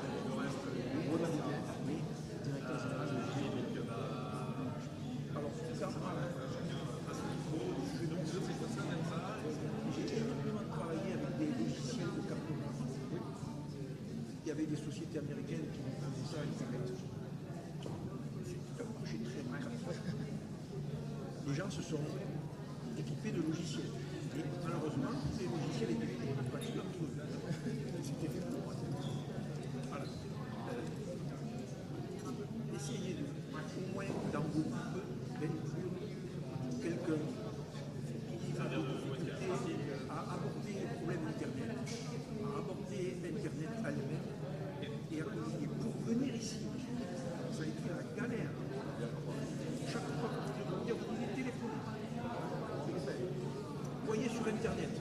Oui, directeur général. Alors, ça, j'ai énormément travaillé avec des logiciels de cartographie. Il y avait des sociétés américaines qui faisaient ça, ils arrêtent. Les gens se sont équipés de logiciels. Et malheureusement, tous les logiciels étaient faits pour passer entre eux. C'était fait pour moi. Voilà. Essayez de, au moins dans vos groupes, d'inclure quelqu'un qui a des difficultés à aborder les problèmes d'Internet, à aborder Internet à lui-même et à communiquer. Pour venir ici, ça a été la galère. Chaque fois que vous devez téléphone. Vous voyez sur Internet.